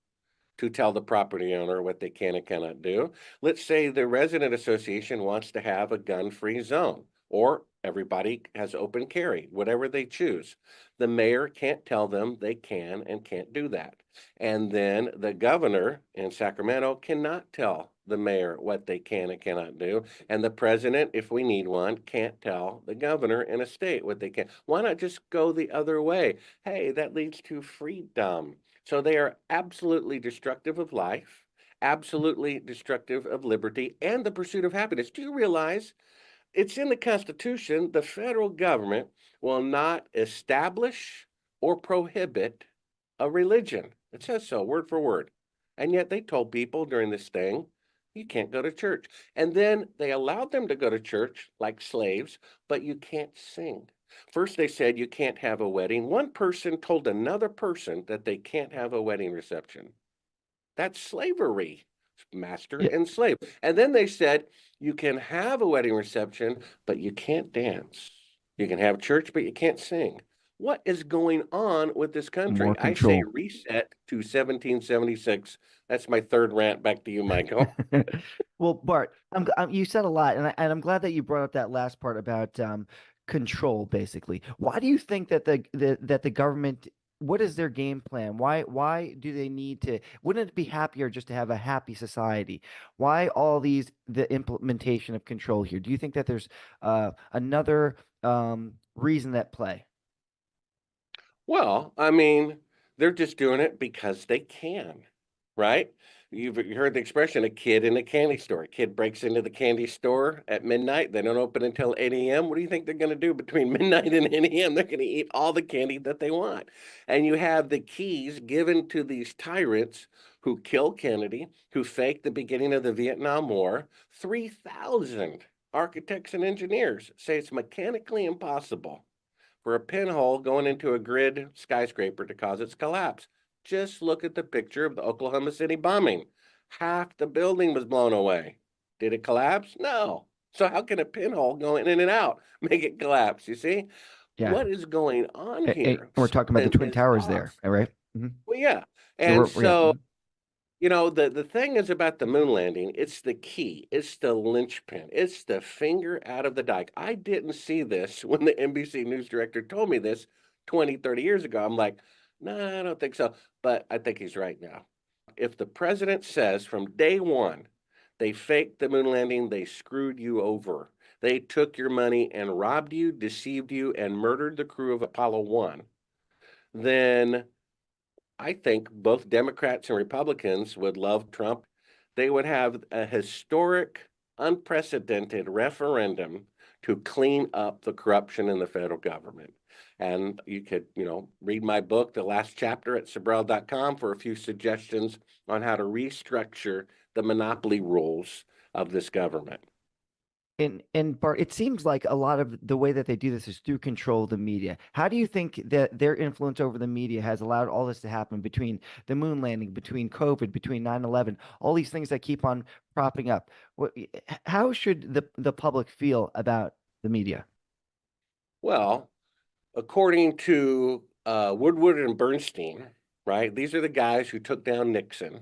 S1: to tell the property owner what they can and cannot do. Let's say the resident association wants to have a gun-free zone, or everybody has open carry, whatever they choose. The mayor can't tell them they can and can't do that. And then the governor in Sacramento cannot tell the mayor what they can and cannot do. And the president, if we need one, can't tell the governor in a state what they can. Why not just go the other way? Hey, that leads to freedom. So they are absolutely destructive of life, absolutely destructive of liberty, and the pursuit of happiness. Do you realize it's in the Constitution, the federal government will not establish or prohibit a religion? It says so, word for word. And yet they told people during this thing, you can't go to church. And then they allowed them to go to church like slaves, but you can't sing. First, they said you can't have a wedding. One person told another person that they can't have a wedding reception. That's slavery, master
S5: Yeah.
S1: and slave. And then they said you can have a wedding reception, but you can't dance. You can have church, but you can't sing. What is going on with this country?
S5: More
S1: I say
S5: control.
S1: reset to 1776. That's my third rant. Back to you, Michael.
S5: Well, Bart, you said a lot, and I'm glad that you brought up that last part about control, basically. Why do you think that the government, what is their game plan? Why do they need to? Wouldn't it be happier just to have a happy society? Why all the implementation of control here? Do you think that there's another reason at play?
S1: Well, I mean, they're just doing it because they can, right? You've heard the expression, a kid in a candy store. A kid breaks into the candy store at midnight. They don't open until 8 a.m. What do you think they're going to do between midnight and 8 a.m.? They're going to eat all the candy that they want. And you have the keys given to these tyrants who killed Kennedy, who faked the beginning of the Vietnam War. 3,000 architects and engineers say it's mechanically impossible for a pinhole going into a grid skyscraper to cause its collapse. Just look at the picture of the Oklahoma City bombing. Half the building was blown away. Did it collapse? No. So how can a pinhole go in and out make it collapse? You see,
S5: Yeah,
S1: what is going on here?
S5: we're talking about the
S1: Something
S5: Twin
S1: is
S5: Towers there,
S1: off.
S5: all right? Hmm.
S1: Well, yeah.
S5: Yeah,
S1: And
S5: yeah.
S1: so the thing is about the moon landing, it's the key, it's the linchpin, it's the finger out of the dike. I didn't see this when the NBC news director told me this 20, 30 years ago. I'm like, no, I don't think so. But I think he's right now. If the president says from day one, they faked the moon landing, they screwed you over. They took your money and robbed you, deceived you, and murdered the crew of Apollo 1, then I think both Democrats and Republicans would love Trump. They would have a historic, unprecedented referendum to clean up the corruption in the federal government. And you could, read my book, the last chapter at Sibrel.com for a few suggestions on how to restructure the monopoly rules of this government.
S5: And Bart, it seems like a lot of the way that they do this is through control of the media. How do you think that their influence over the media has allowed all this to happen between the moon landing, between COVID, between 9/11, all these things that keep on propping up? How should the public feel about the media?
S1: Well, according to Woodward and Bernstein, right? These are the guys who took down Nixon.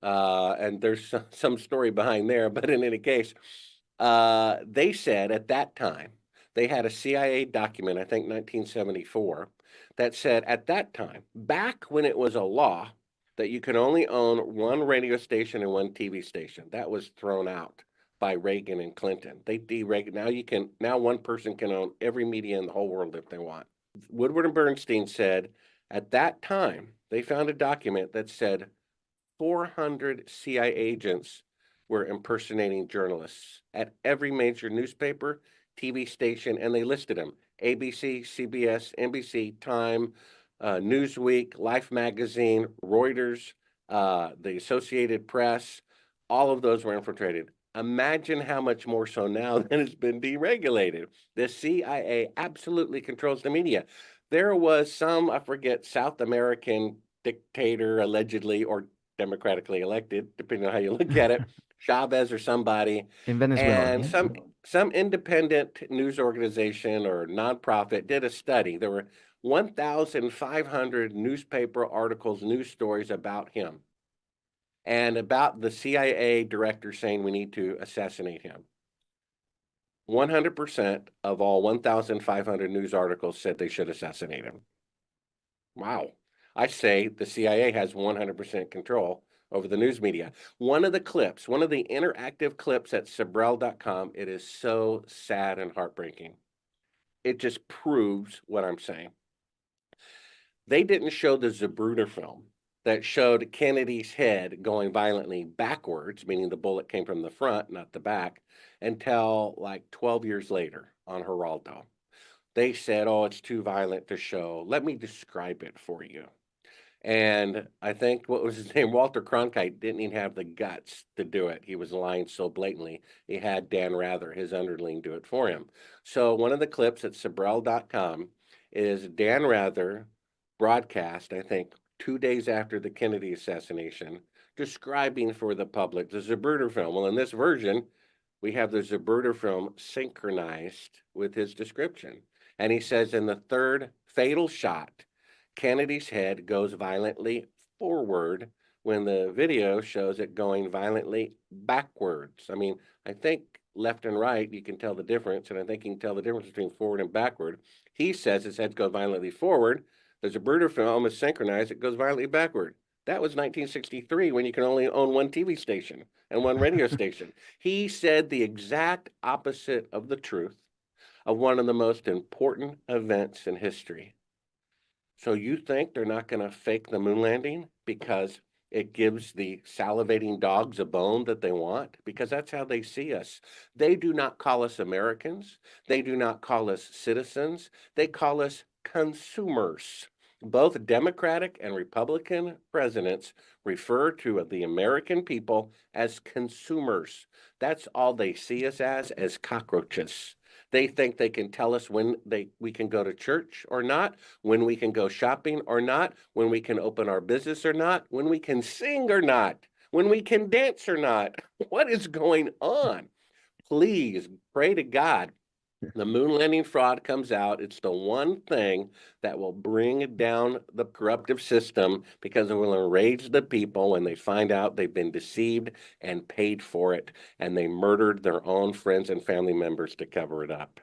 S1: And there's some story behind there, but in any case, they said at that time, they had a CIA document, I think 1974, that said at that time, back when it was a law that you could only own one radio station and one TV station, that was thrown out by Reagan and Clinton. They deregulated. Now one person can own every media in the whole world if they want. Woodward and Bernstein said at that time, they found a document that said 400 CIA agents were impersonating journalists at every major newspaper, TV station, and they listed them: ABC, CBS, NBC, Time, Newsweek, Life Magazine, Reuters, the Associated Press. All of those were infiltrated. Imagine how much more so now that it's been deregulated. The CIA absolutely controls the media. There was some, I forget, South American dictator allegedly, or democratically elected, depending on how you look at it, Chavez or somebody,
S5: In Venezuela,
S1: and
S5: yeah.
S1: some independent news organization or nonprofit did a study. There were 1,500 newspaper articles, news stories about him, and about the CIA director saying we need to assassinate him. 100% of all 1,500 news articles said they should assassinate him. Wow. I say the CIA has 100% control over the news media. One of the interactive clips at Sibrel.com, it is so sad and heartbreaking. It just proves what I'm saying. They didn't show the Zapruder film that showed Kennedy's head going violently backwards, meaning the bullet came from the front, not the back, until like 12 years later on Geraldo. They said, oh, it's too violent to show. Let me describe it for you. And I think, what was his name? Walter Cronkite didn't even have the guts to do it. He was lying so blatantly. He had Dan Rather, his underling, do it for him. So one of the clips at Sibrel.com is Dan Rather broadcast, I think, 2 days after the Kennedy assassination, describing for the public the Zapruder film. Well, in this version, we have the Zapruder film synchronized with his description. And he says in the third fatal shot, Kennedy's head goes violently forward when the video shows it going violently backwards. I mean, I think left and right, you can tell the difference, and I think you can tell the difference between forward and backward. He says his head goes violently forward. There's a Bruder film is synchronized, it goes violently backward. That was 1963 when you can only own one TV station and one radio station. He said the exact opposite of the truth of one of the most important events in history. So you think they're not going to fake the moon landing because it gives the salivating dogs a bone that they want? Because that's how they see us. They do not call us Americans. They do not call us citizens. They call us consumers. Both Democratic and Republican presidents refer to the American people as consumers. That's all they see us as cockroaches. They think they can tell us when we can go to church or not, when we can go shopping or not, when we can open our business or not, when we can sing or not, when we can dance or not. What is going on? Please pray to God. The moon landing fraud comes out. It's the one thing that will bring down the corruptive system because it will enrage the people when they find out they've been deceived and paid for it, and they murdered their own friends and family members to cover it up.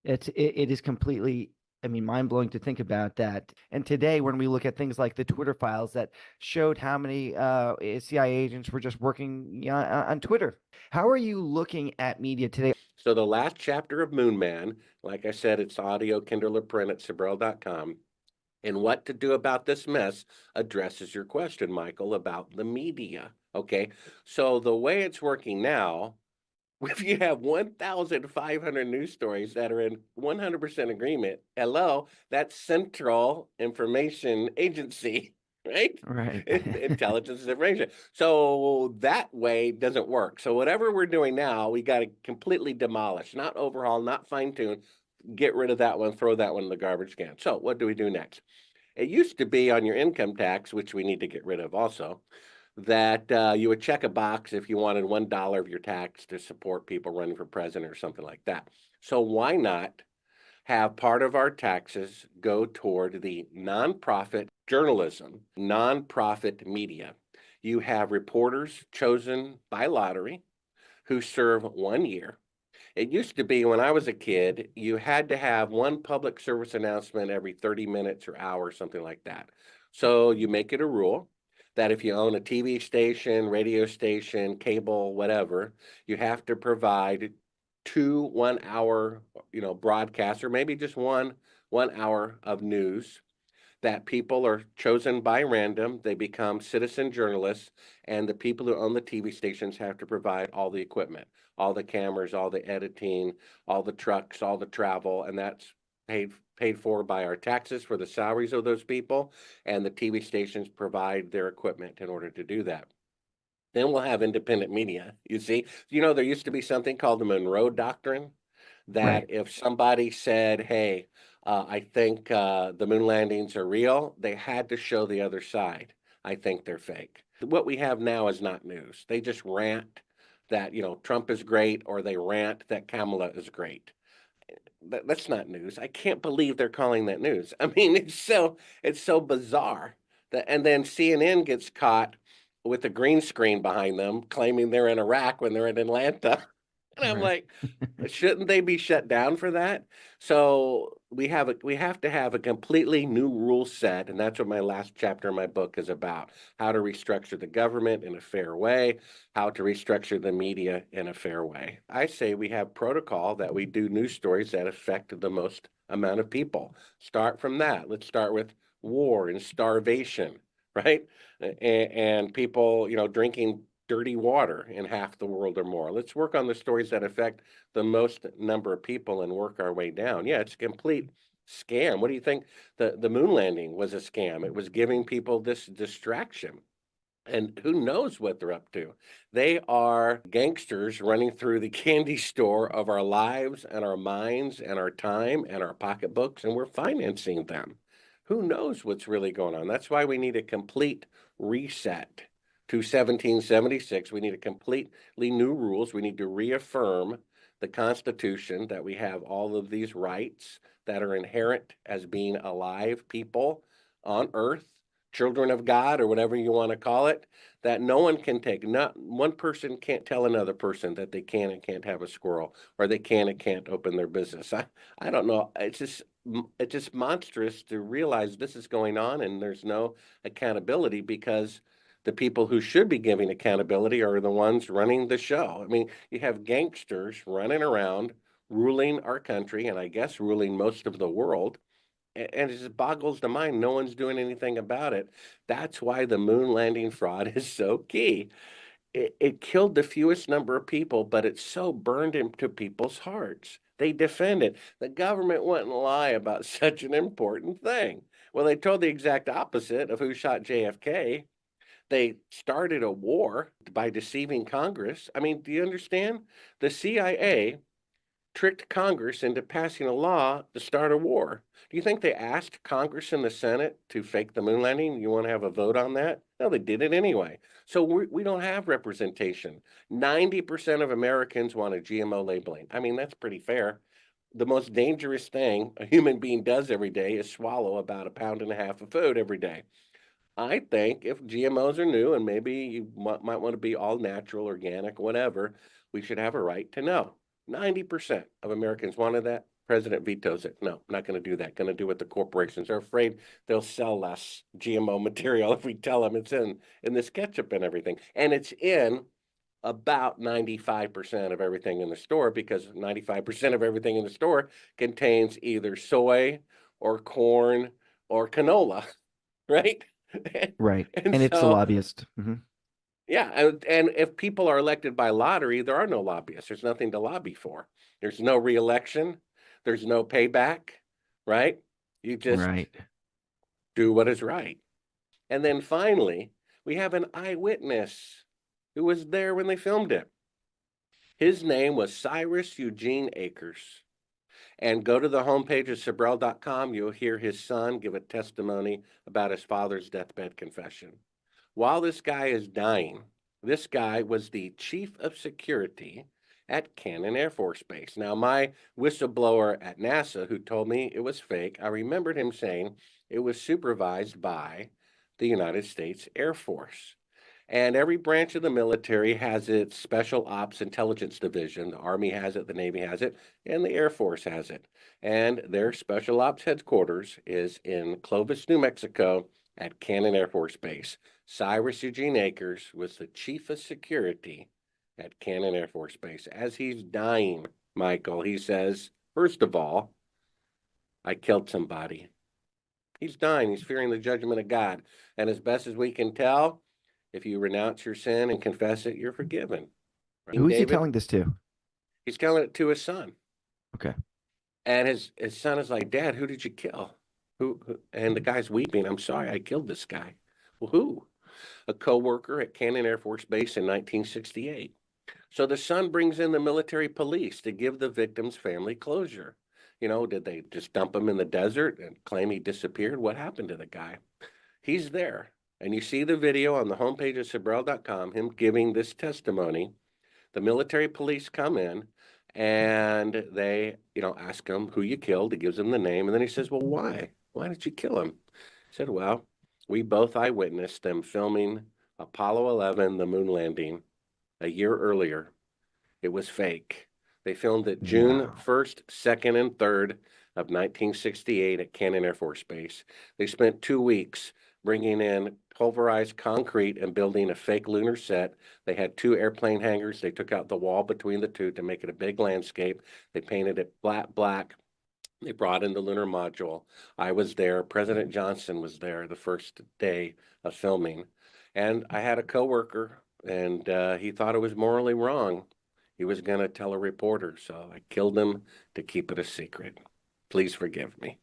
S5: It is completely, I mean, mind-blowing to think about that. And today, when we look at things like the Twitter files that showed how many CIA agents were just working on Twitter, how are you looking at media today?
S1: So the last chapter of Moon Man, like I said, it's audio, Kindle, or print at Sibrel.com. And What to Do About This Mess addresses your question, Michael, about the media. Okay, so the way it's working now, if you have 1,500 news stories that are in 100% agreement, hello, that's Central Information Agency, right?
S5: Right.
S1: Intelligence information. So that way doesn't work. So whatever we're doing now, we got to completely demolish, not overhaul, not fine tune, get rid of that one, throw that one in the garbage can. So what do we do next? It used to be on your income tax, which we need to get rid of also, that you would check a box if you wanted $1 of your tax to support people running for president or something like that. So why not have part of our taxes go toward the nonprofit journalism, nonprofit media? You have reporters chosen by lottery who serve 1 year. It used to be when I was a kid, you had to have one public service announcement every 30 minutes or hour, something like that. So you make it a rule that if you own a TV station, radio station, cable, whatever, you have to provide 2 1 hour, broadcasts, or maybe just 1 hour of news that people are chosen by random. They become citizen journalists, and the people who own the TV stations have to provide all the equipment, all the cameras, all the editing, all the trucks, all the travel, and that's paid for by our taxes for the salaries of those people, and the TV stations provide their equipment in order to do that. Then we'll have independent media. You see, there used to be something called the Monroe Doctrine, that
S5: Right.
S1: if somebody said, hey, I think the moon landings are real, they had to show the other side. I think they're fake. What we have now is not news. They just rant that, Trump is great, or they rant that Kamala is great. That's not news. I can't believe they're calling that news. I mean, it's so bizarre that, and then CNN gets caught with a green screen behind them, claiming they're in Iraq when they're in Atlanta. And I'm
S5: Right.
S1: like, shouldn't they be shut down for that? So we have to have a completely new rule set, and that's what my last chapter in my book is about: how to restructure the government in a fair way, how to restructure the media in a fair way. I say we have protocol that we do news stories that affect the most amount of people. Start from that. Let's start with war and starvation, right? And people, drinking dirty water in half the world or more. Let's work on the stories that affect the most number of people and work our way down. Yeah, it's a complete scam. What do you think? The moon landing was a scam. It was giving people this distraction. And who knows what they're up to? They are gangsters running through the candy store of our lives and our minds and our time and our pocketbooks, and we're financing them. Who knows what's really going on? That's why we need a complete reset to 1776. We need a completely new rules. We need to reaffirm the Constitution, that we have all of these rights that are inherent as being alive people on earth, children of God, or whatever you want to call it, that no one can take. Not one person can't tell another person that they can and can't have a squirrel, or they can and can't open their business. I don't know. It's just monstrous to realize this is going on and there's no accountability, because the people who should be giving accountability are the ones running the show. I mean, you have gangsters running around ruling our country, and I guess ruling most of the world, and it just boggles the mind. No one's doing anything about it. That's why the moon landing fraud is so key. It killed the fewest number of people, but it so burned into people's hearts. They defend it. The government wouldn't lie about such an important thing. Well, they told the exact opposite of who shot JFK. They started a war by deceiving Congress. I mean, do you understand? The CIA tricked Congress into passing a law to start a war. Do you think they asked Congress and the Senate to fake the moon landing? You want to have a vote on that? No, they did it anyway. So we don't have representation. 90% of Americans want a GMO labeling. I mean, that's pretty fair. The most dangerous thing a human being does every day is swallow about 1.5 pounds of food every day. I think if GMOs are new, and maybe you might want to be all natural, organic, whatever, we should have a right to know. 90% of Americans wanted that. President vetoes it. No, not going to do that. Going to do what the corporations are afraid they'll sell less GMO material if we tell them it's in this ketchup and everything. And it's in about 95% of everything in the store, because 95% of everything in the store contains either soy or corn or canola, right?
S5: Right.
S1: And
S5: And it's a
S1: so,
S5: lobbyist.
S1: yeah, and if people are elected by lottery, there are no lobbyists. There's nothing to lobby for. There's no reelection. There's no payback, right? You just
S5: Right.
S1: do what is right. And then finally, we have an eyewitness who was there when they filmed it. His name was Cyrus Eugene Akers. And go to the homepage of Sibrel.com. You'll hear his son give a testimony about his father's deathbed confession. While this guy is dying, this guy was the chief of security at Cannon Air Force Base. Now, my whistleblower at NASA, who told me it was fake, I remembered him saying it was supervised by the United States Air Force. And every branch of the military has its special ops intelligence division. The Army has it, the Navy has it, and the Air Force has it. And their special ops headquarters is in Clovis, New Mexico at Cannon Air Force Base. Cyrus Eugene Akers was the chief of security at Cannon Air Force Base. As he's dying, Michael, he says, first of all, I killed somebody. He's dying. He's fearing the judgment of God. And as best as we can tell, if you renounce your sin and confess it, you're forgiven. Right,
S5: Who is he
S1: David?
S5: telling this to?
S1: He's telling it to his son.
S5: Okay.
S1: And his son is like, Dad, who did you kill? Who? And the guy's weeping. I'm sorry, I killed this guy. Well, who? A co-worker at Cannon Air Force Base in 1968. So the son brings in the military police to give the victim's family closure. You know, did they just dump him in the desert and claim he disappeared? What happened to the guy? He's there. And you see the video on the homepage of Sibrel.com, him giving this testimony. The military police come in and they, ask him who you killed. He gives them the name. And then he says, well, why? Why did you kill him? He said, well, we both eyewitnessed them filming Apollo 11, the moon landing, a year earlier. It was fake. They filmed it June 1st, 2nd, and 3rd of 1968 at Cannon Air Force Base. They spent 2 weeks bringing in pulverized concrete and building a fake lunar set. They had 2 airplane hangars. They took out the wall between the two to make it a big landscape. They painted it black. They brought in the lunar module. I was there. President Johnson was there the first day of filming. And I had a coworker, and he thought it was morally wrong. He was going to tell a reporter, so I killed him to keep it a secret. Please forgive me.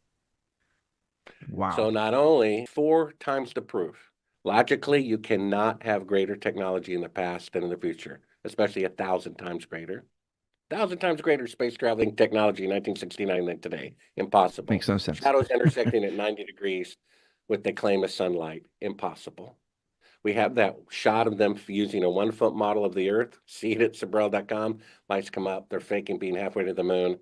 S5: Wow.
S1: So not only 4 times the proof, logically, you cannot have greater technology in the past than in the future, especially 1,000 times greater. 1,000 times greater space traveling technology in 1969 than today. Impossible.
S5: Makes no sense.
S1: Shadows intersecting at 90 degrees with the claim of sunlight. Impossible. We have that shot of them using a 1-foot model of the Earth. See it at Sibrel.com. Lights come up. They're faking being halfway to the moon.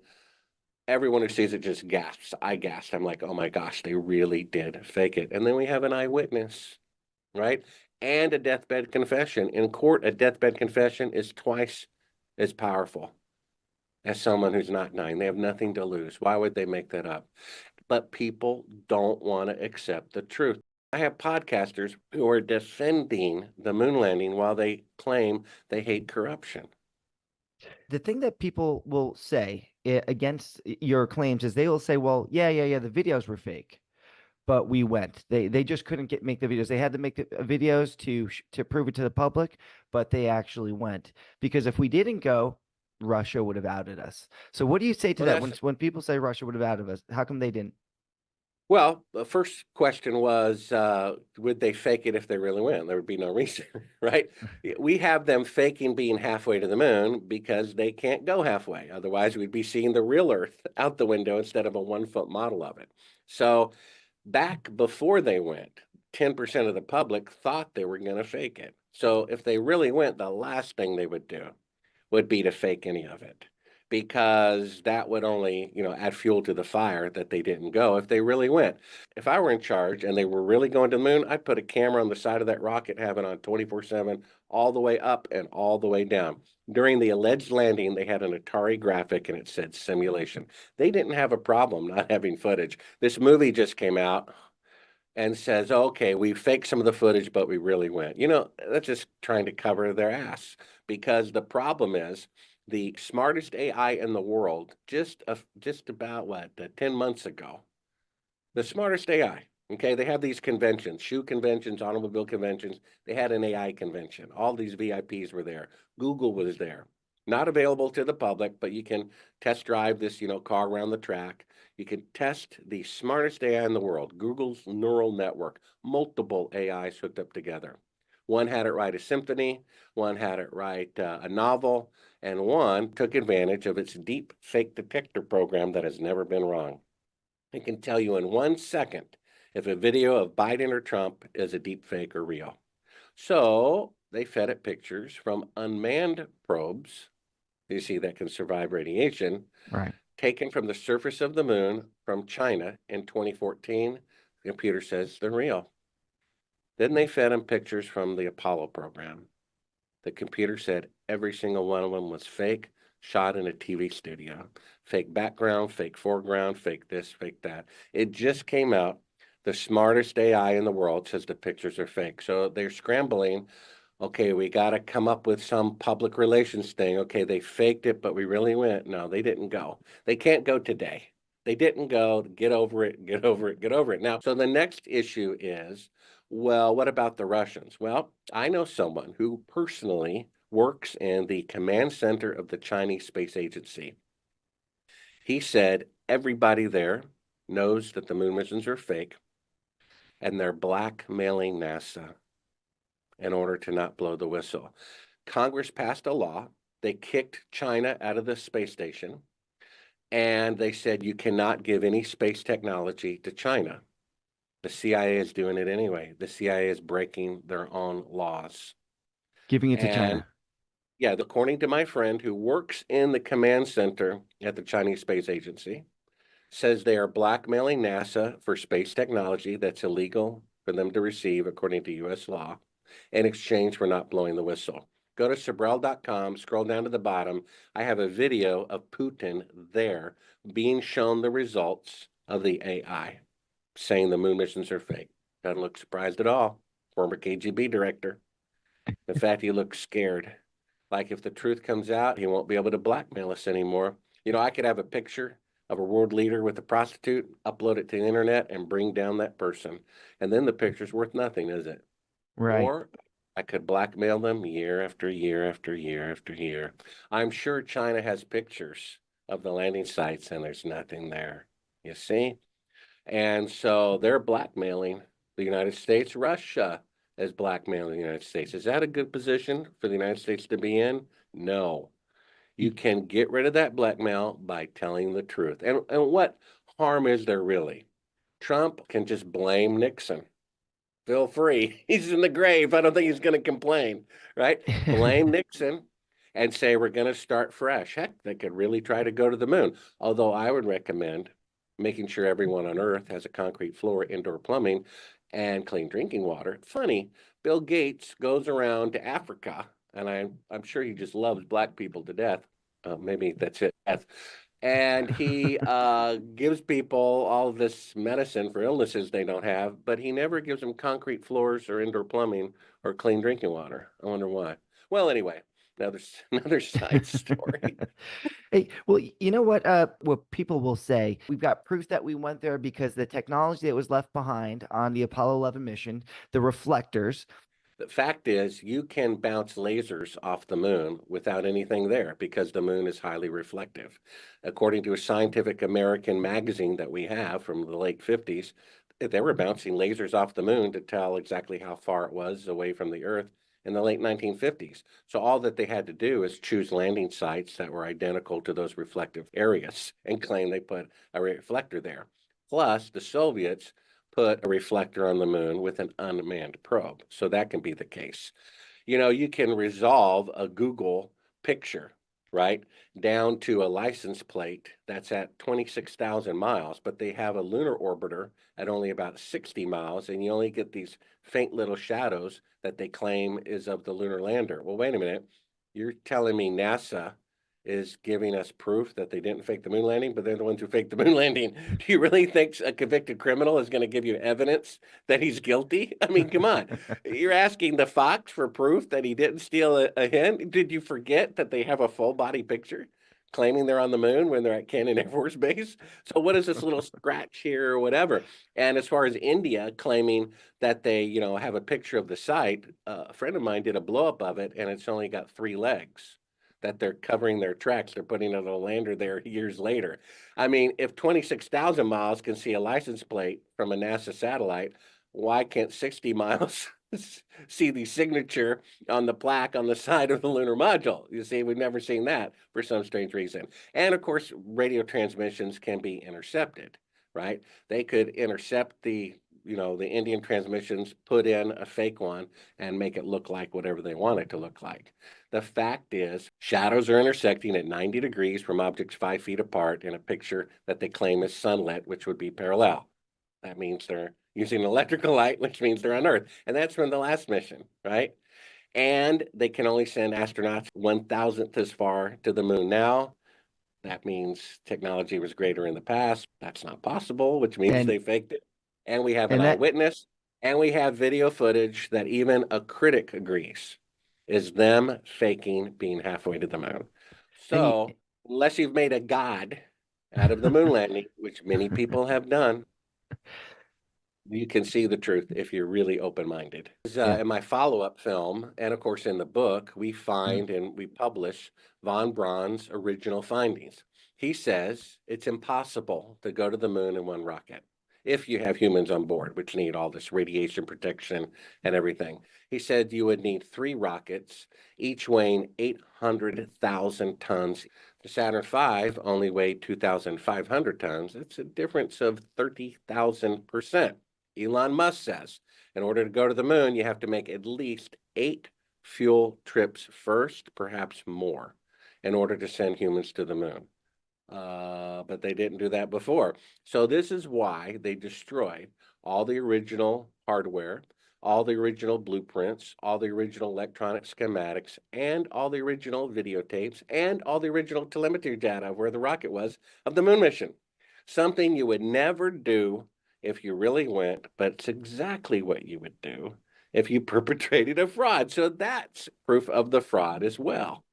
S1: Everyone who sees it just gasps. I gasped. I'm like, oh my gosh, they really did fake it. And then we have an eyewitness, right? And a deathbed confession. In court, a deathbed confession is twice as powerful as someone who's not dying. They have nothing to lose. Why would they make that up? But people don't want to accept the truth. I have podcasters who are defending the moon landing while they claim they hate corruption.
S5: The thing that people will say against your claims is they will say, well, yeah, the videos were fake, but we went. They just couldn't make the videos. They had to make the videos to prove it to the public, but they actually went. Because if we didn't go, Russia would have outed us. So what do you say to
S1: Well,
S5: that when people say Russia would have outed us? How come they didn't?
S1: Well, the first question was, would they fake it if they really went? There would be no reason, right? We have them faking being halfway to the moon because they can't go halfway. Otherwise, we'd be seeing the real Earth out the window instead of a 1-foot model of it. So back before they went, 10% of the public thought they were going to fake it. So if they really went, the last thing they would do would be to fake any of it, because that would only, add fuel to the fire that they didn't go if they really went. If I were in charge and they were really going to the moon, I'd put a camera on the side of that rocket, have it on 24/7, all the way up and all the way down. During the alleged landing, they had an Atari graphic and it said simulation. They didn't have a problem not having footage. This movie just came out and says, okay, we faked some of the footage, but we really went. That's just trying to cover their ass, because the problem is the smartest AI in the world, just about 10 months ago, the smartest AI. Okay, they have these conventions, shoe conventions, automobile conventions. They had an AI convention. All these VIPs were there. Google was there. Not available to the public, but you can test drive this, car around the track. You can test the smartest AI in the world, Google's neural network, multiple AIs hooked up together. One had it write a symphony, one had it write a novel, and one took advantage of its deep fake detector program that has never been wrong. It can tell you in 1 second if a video of Biden or Trump is a deep fake or real. So they fed it pictures from unmanned probes, you see, that can survive radiation,
S5: Right.
S1: taken from the surface of the moon from China in 2014. The computer says they're real. Then they fed them pictures from the Apollo program. The computer said every single one of them was fake, shot in a TV studio. Fake background, fake foreground, fake this, fake that. It just came out. The smartest AI in the world says the pictures are fake. So they're scrambling. Okay, we got to come up with some public relations thing. Okay, they faked it, but we really went. No, they didn't go. They can't go today. They didn't go. Get over it, get over it, get over it. Now, so the next issue is, well, what about the Russians? Well, I know someone who personally works in the command center of the Chinese Space Agency. He said everybody there knows that the moon missions are fake, and they're blackmailing NASA in order to not blow the whistle. Congress passed a law. They kicked China out of the space station, and they said you cannot give any space technology to China. The CIA is doing it anyway. The CIA is breaking their own laws.
S5: Giving it to
S1: And
S5: China.
S1: yeah, according to my friend who works in the command center at the Chinese Space Agency, says they are blackmailing NASA for space technology that's illegal for them to receive according to U.S. law in exchange for not blowing the whistle. Go to Sibrel.com, scroll down to the bottom. I have a video of Putin there being shown the results of the AI, saying the moon missions are fake. Doesn't look surprised at all. Former KGB director. In fact, he looks scared. Like if the truth comes out, he won't be able to blackmail us anymore. I could have a picture of a world leader with a prostitute, upload it to the internet, and bring down that person. And then the picture's worth nothing, is it?
S5: Right.
S1: Or I could blackmail them year after year after year after year. I'm sure China has pictures of the landing sites and there's nothing there. You see? And so they're blackmailing the United States. Russia is blackmailing the United States. Is that a good position for the United States to be in? No. You can get rid of that blackmail by telling the truth. And what harm is there really? Trump can just blame Nixon feel free. He's in the grave. I don't think he's going to complain, right? Blame Nixon and say we're going to start fresh. Heck, they could really try to go to the moon. Although I would recommend making sure everyone on Earth has a concrete floor, indoor plumbing, and clean drinking water. Funny, Bill Gates goes around to Africa, and I'm sure he just loves black people to death. Maybe that's it. And he gives people all this medicine for illnesses they don't have, but he never gives them concrete floors or indoor plumbing or clean drinking water. I wonder why. Well, anyway, another another side story.
S5: Hey, well, you know what people will say? We've got proof that we went there because the technology that was left behind on the Apollo 11 mission, the reflectors.
S1: The fact is, you can bounce lasers off the moon without anything there because the moon is highly reflective. According to a Scientific American magazine that we have from the late 50s, they were bouncing lasers off the moon to tell exactly how far it was away from the Earth in the late 1950s. So all that they had to do is choose landing sites that were identical to those reflective areas and claim they put a reflector there. Plus, the Soviets put a reflector on the moon with an unmanned probe. So that can be the case. You can resolve a Google picture, right, down to a license plate that's at 26,000 miles, but they have a lunar orbiter at only about 60 miles, and you only get these faint little shadows that they claim is of the lunar lander. Well, wait a minute. You're telling me NASA is giving us proof that they didn't fake the moon landing, but they're the ones who faked the moon landing. Do you really think a convicted criminal is going to give you evidence that he's guilty? I mean, come on. You're asking the Fox for proof that he didn't steal a hen? Did you forget that they have a full body picture claiming they're on the moon when they're at Cannon Air Force Base? So what is this little scratch here or whatever? And as far as India claiming that they, have a picture of the site, a friend of mine did a blow up of it and it's only got 3 legs that they're covering their tracks. They're putting on a lander there years later. I mean, if 26,000 miles can see a license plate from a NASA satellite, why can't 60 miles see the signature on the plaque on the side of the lunar module? You see, we've never seen that for some strange reason. And of course, radio transmissions can be intercepted, right? They could intercept the Indian transmissions, put in a fake one, and make it look like whatever they want it to look like. The fact is, shadows are intersecting at 90 degrees from objects 5 feet apart in a picture that they claim is sunlit, which would be parallel. That means they're using electrical light, which means they're on Earth. And that's from the last mission, right? And they can only send astronauts 1,000th as far to the moon now. That means technology was greater in the past. That's not possible, which means
S5: And
S1: they faked it. And we have an
S5: and that
S1: eyewitness, and we have video footage that even a critic agrees is them faking being halfway to the moon.
S5: and you,
S1: So, unless you've made a god out of the moon landing, which many people have done, you can see the truth if you're really open-minded.
S5: yeah.
S1: In my follow-up film, and of course in the book, we
S5: Mm.
S1: find and we publish von Braun's original findings. He says it's impossible to go to the moon in one rocket if you have humans on board, which need all this radiation protection and everything. He said you would need 3 rockets, each weighing 800,000 tons. The Saturn V only weighed 2,500 tons. It's a difference of 30,000%. Elon Musk says in order to go to the moon, you have to make at least 8 fuel trips first, perhaps more, in order to send humans to the moon. But they didn't do that before. So this is why they destroyed all the original hardware, all the original blueprints, all the original electronic schematics, and all the original videotapes, and all the original telemetry data of where the rocket was of the moon mission. Something you would never do if you really went, but it's exactly what you would do if you perpetrated a fraud. So that's proof of the fraud as well.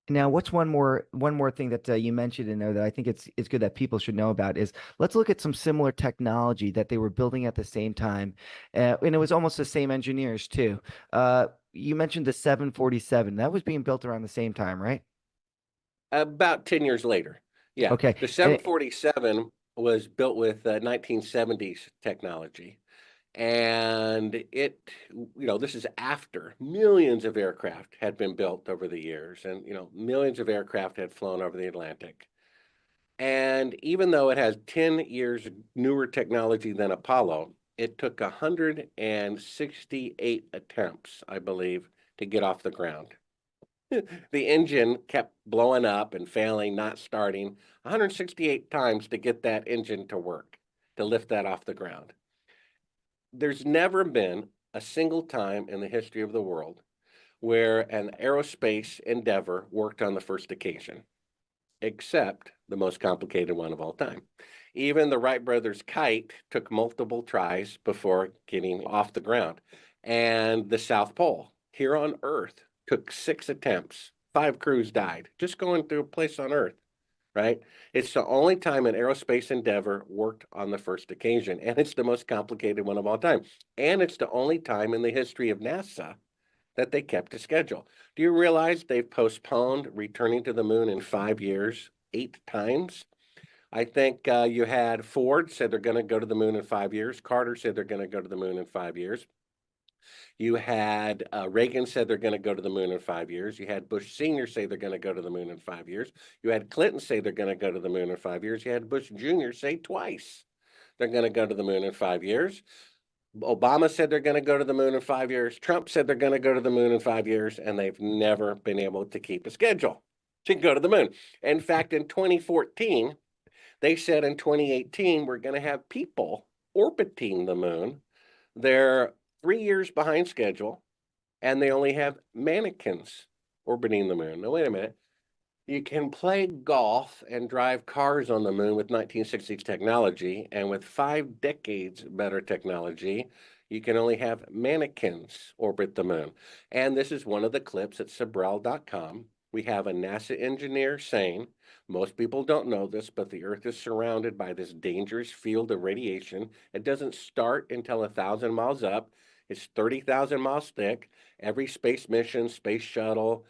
S5: Now, what's one more thing that you mentioned in there that I think it's good that people should know about is let's look at some similar technology that they were building at the same time, and it was almost the same engineers too. You mentioned the 747 that was being built around the same time, right?
S1: About 10 years later. Yeah.
S5: Okay,
S1: The
S5: and
S1: 747 was built with 1970s technology. And this is after millions of aircraft had been built over the years, and, millions of aircraft had flown over the Atlantic. And even though it has 10 years newer technology than Apollo, It took 168 attempts, I believe, to get off the ground. The engine kept blowing up and failing, not starting. 168 times to get that engine to work, to lift that off the ground. There's never been a single time in the history of the world where an aerospace endeavor worked on the first occasion, except the most complicated one of all time. Even the Wright brothers' kite took multiple tries before getting off the ground. And the South Pole here on Earth took 6 attempts. 5 crews died just going through a place on Earth, right? It's the only time an aerospace endeavor worked on the first occasion, and it's the most complicated one of all time. And it's the only time in the history of NASA that they kept a schedule. Do you realize they've postponed returning to the moon in 5 years, 8 times? I think you had Ford said they're going to go to the moon in 5 years. Carter said they're going to go to the moon in 5 years. You had Reagan said they're going to go to the moon in 5 years. You had Bush Sr. say they're going to go to the moon in 5 years. You had Clinton say they're going to go to the moon in 5 years. You had Bush Jr. say twice they're going to go to the moon in 5 years. Obama said they're going to go to the moon in 5 years. Trump said they're going to go to the moon in 5 years, and they've never been able to keep a schedule to go to the moon. In fact, in 2014, they said in 2018, we're going to have people orbiting the moon. They're 3 years behind schedule, and they only have mannequins orbiting the moon. Now, wait a minute. You can play golf and drive cars on the moon with 1960s technology, and with 5 decades better technology, you can only have mannequins orbit the moon. And this is one of the clips at Sibrel.com. We have a NASA engineer saying, most people don't know this, but the Earth is surrounded by this dangerous field of radiation. It doesn't start until 1,000 miles up. It's 30,000 miles thick. Every space mission, space shuttle,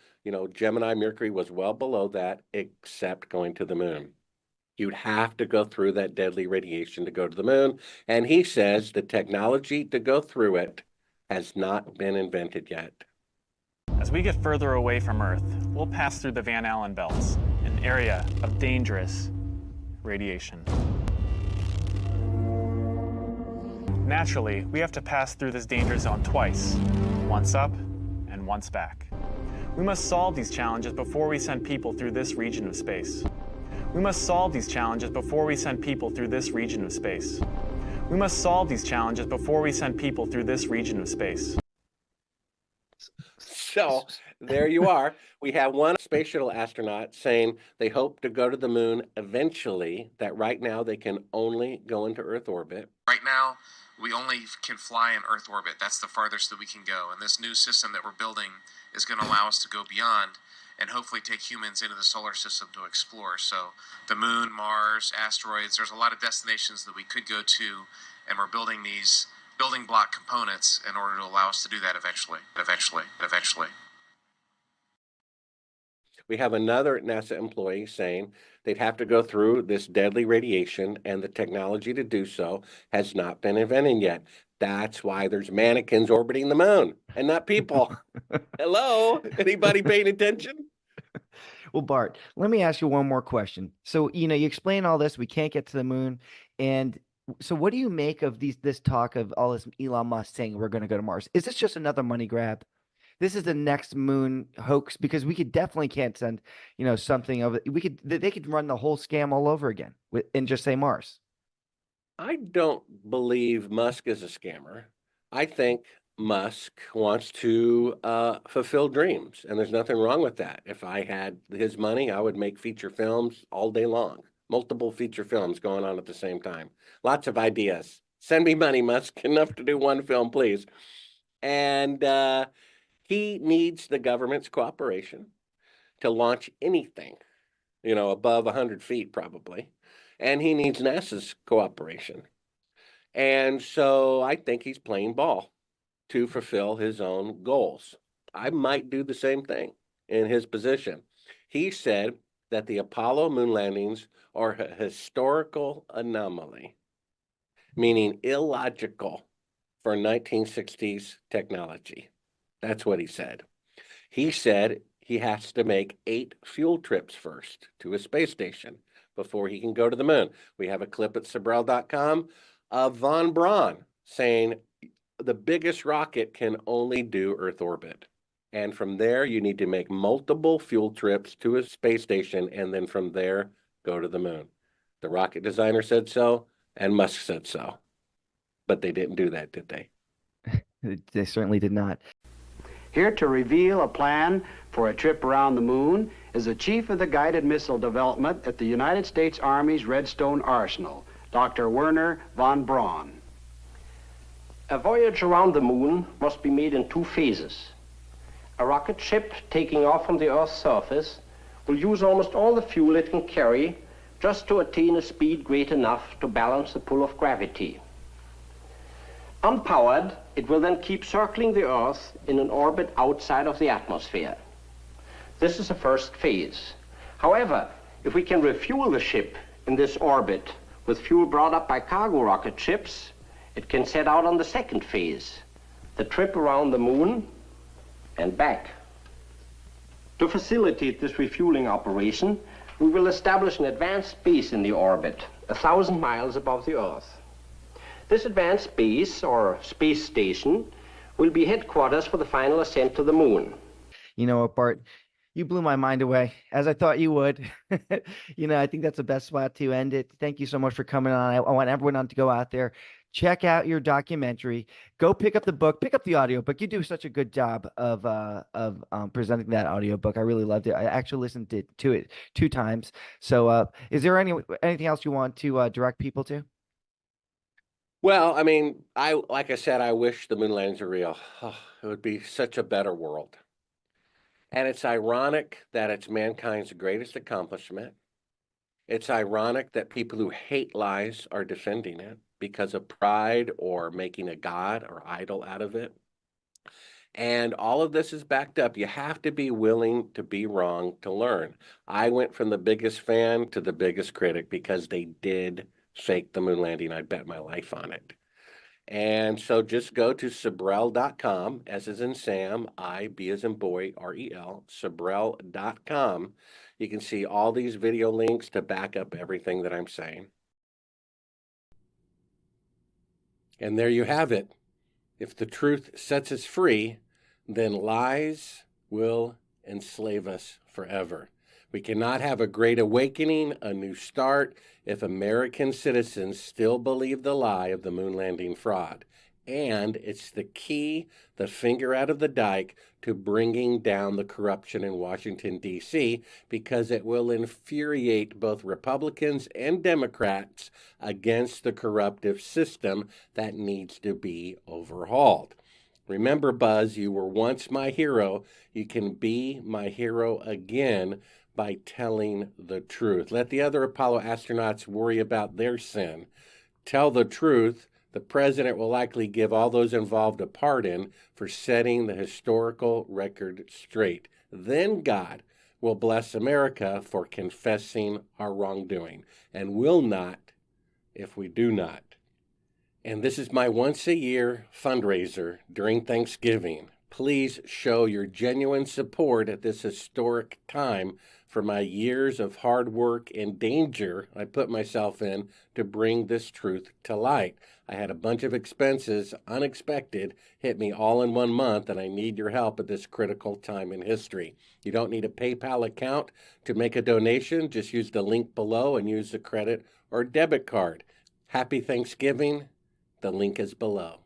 S1: Gemini, Mercury was well below that, except going to the moon. You'd have to go through that deadly radiation to go to the moon. And he says the technology to go through it has not been invented yet.
S2: As we get further away from Earth, we'll pass through the Van Allen belts, an area of dangerous radiation. Naturally, we have to pass through this danger zone twice, once up and once back. We must solve these challenges before we send people through this region of space. We must solve these challenges before we send people through this region of space. We must solve these challenges before we send people through this region of space.
S1: So there you are. We have one space shuttle astronaut saying they hope to go to the moon eventually, that right now they can only go into Earth orbit.
S3: Right now, we only can fly in Earth orbit. That's the farthest that we can go. And this new system that we're building is going to allow us to go beyond and hopefully take humans into the solar system to explore. So the moon, Mars, asteroids, there's a lot of destinations that we could go to, and we're building these building block components in order to allow us to do that eventually.
S1: We have another NASA employee saying they'd have to go through this deadly radiation, and the technology to do so has not been invented yet. That's why there's mannequins orbiting the moon and not people. Hello? Anybody paying attention?
S5: Well, Bart, let me ask you one more question. So, you explain all this. We can't get to the moon. And so what do you make of this talk of all this Elon Musk saying we're going to go to Mars? Is this just another money grab? This is the next moon hoax, because we definitely can't send, something of it. They could run the whole scam all over again and just say Mars.
S1: I don't believe Musk is a scammer. I think Musk wants to fulfill dreams, and there's nothing wrong with that. If I had his money, I would make feature films all day long, multiple feature films going on at the same time. Lots of ideas. Send me money, Musk, enough to do one film, please. And he needs the government's cooperation to launch anything, above 100 feet probably. And he needs NASA's cooperation. And so I think he's playing ball to fulfill his own goals. I might do the same thing in his position. He said that the Apollo moon landings are a historical anomaly, meaning illogical for 1960s technology. That's what he said. He said he has to make 8 fuel trips first to a space station before he can go to the moon. We have a clip at Sibrel.com of Von Braun saying the biggest rocket can only do Earth orbit. And from there, you need to make multiple fuel trips to a space station, and then from there, go to the moon. The rocket designer said so, and Musk said so. But they didn't do that, did they?
S5: They certainly did not.
S7: Here to reveal a plan for a trip around the moon is the chief of the guided missile development at the United States Army's Redstone Arsenal, Dr. Werner von Braun.
S8: A voyage around the moon must be made in two phases. A rocket ship taking off from the Earth's surface will use almost all the fuel it can carry just to attain a speed great enough to balance the pull of gravity. Unpowered, it will then keep circling the Earth in an orbit outside of the atmosphere. This is the first phase. However, if we can refuel the ship in this orbit with fuel brought up by cargo rocket ships, it can set out on the second phase, the trip around the moon and back. To facilitate this refueling operation, we will establish an advanced base in the orbit, 1,000 miles above the Earth. This advanced base, or space station, will be headquarters for the final ascent to the moon.
S5: You know what, Bart? You blew my mind away, as I thought you would. I think that's the best spot to end it. Thank you so much for coming on. I want everyone to go out there, check out your documentary, go pick up the book, pick up the audiobook. You do such a good job of presenting that audiobook. I really loved it. I actually listened to it 2 times. So is there anything else you want to direct people to?
S1: Well, I mean, like I said, I wish the moon landings are real. Oh, it would be such a better world. And it's ironic that it's mankind's greatest accomplishment. It's ironic that people who hate lies are defending it because of pride or making a god or idol out of it. And all of this is backed up. You have to be willing to be wrong to learn. I went from the biggest fan to the biggest critic because they did fake the moon landing. I bet my life on it. And so just go to Sibrel.com, S as in Sam, I, B as in boy, R-E-L, Sibrel.com. You can see all these video links to back up everything that I'm saying. And there you have it. If the truth sets us free, then lies will enslave us forever. We cannot have a great awakening, a new start, if American citizens still believe the lie of the moon landing fraud. And it's the key, the finger out of the dike, to bringing down the corruption in Washington, D.C., because it will infuriate both Republicans and Democrats against the corruptive system that needs to be overhauled. Remember, Buzz, you were once my hero. You can be my hero again by telling the truth. Let the other Apollo astronauts worry about their sin. Tell the truth. The president will likely give all those involved a pardon for setting the historical record straight. Then God will bless America for confessing our wrongdoing, and will not if we do not. And this is my once-a-year fundraiser during Thanksgiving. Please show your genuine support at this historic time for my years of hard work and danger I put myself in to bring this truth to light. I had a bunch of expenses, unexpected, hit me all in 1 month, and I need your help at this critical time in history. You don't need a PayPal account to make a donation. Just use the link below and use the credit or debit card. Happy Thanksgiving. The link is below.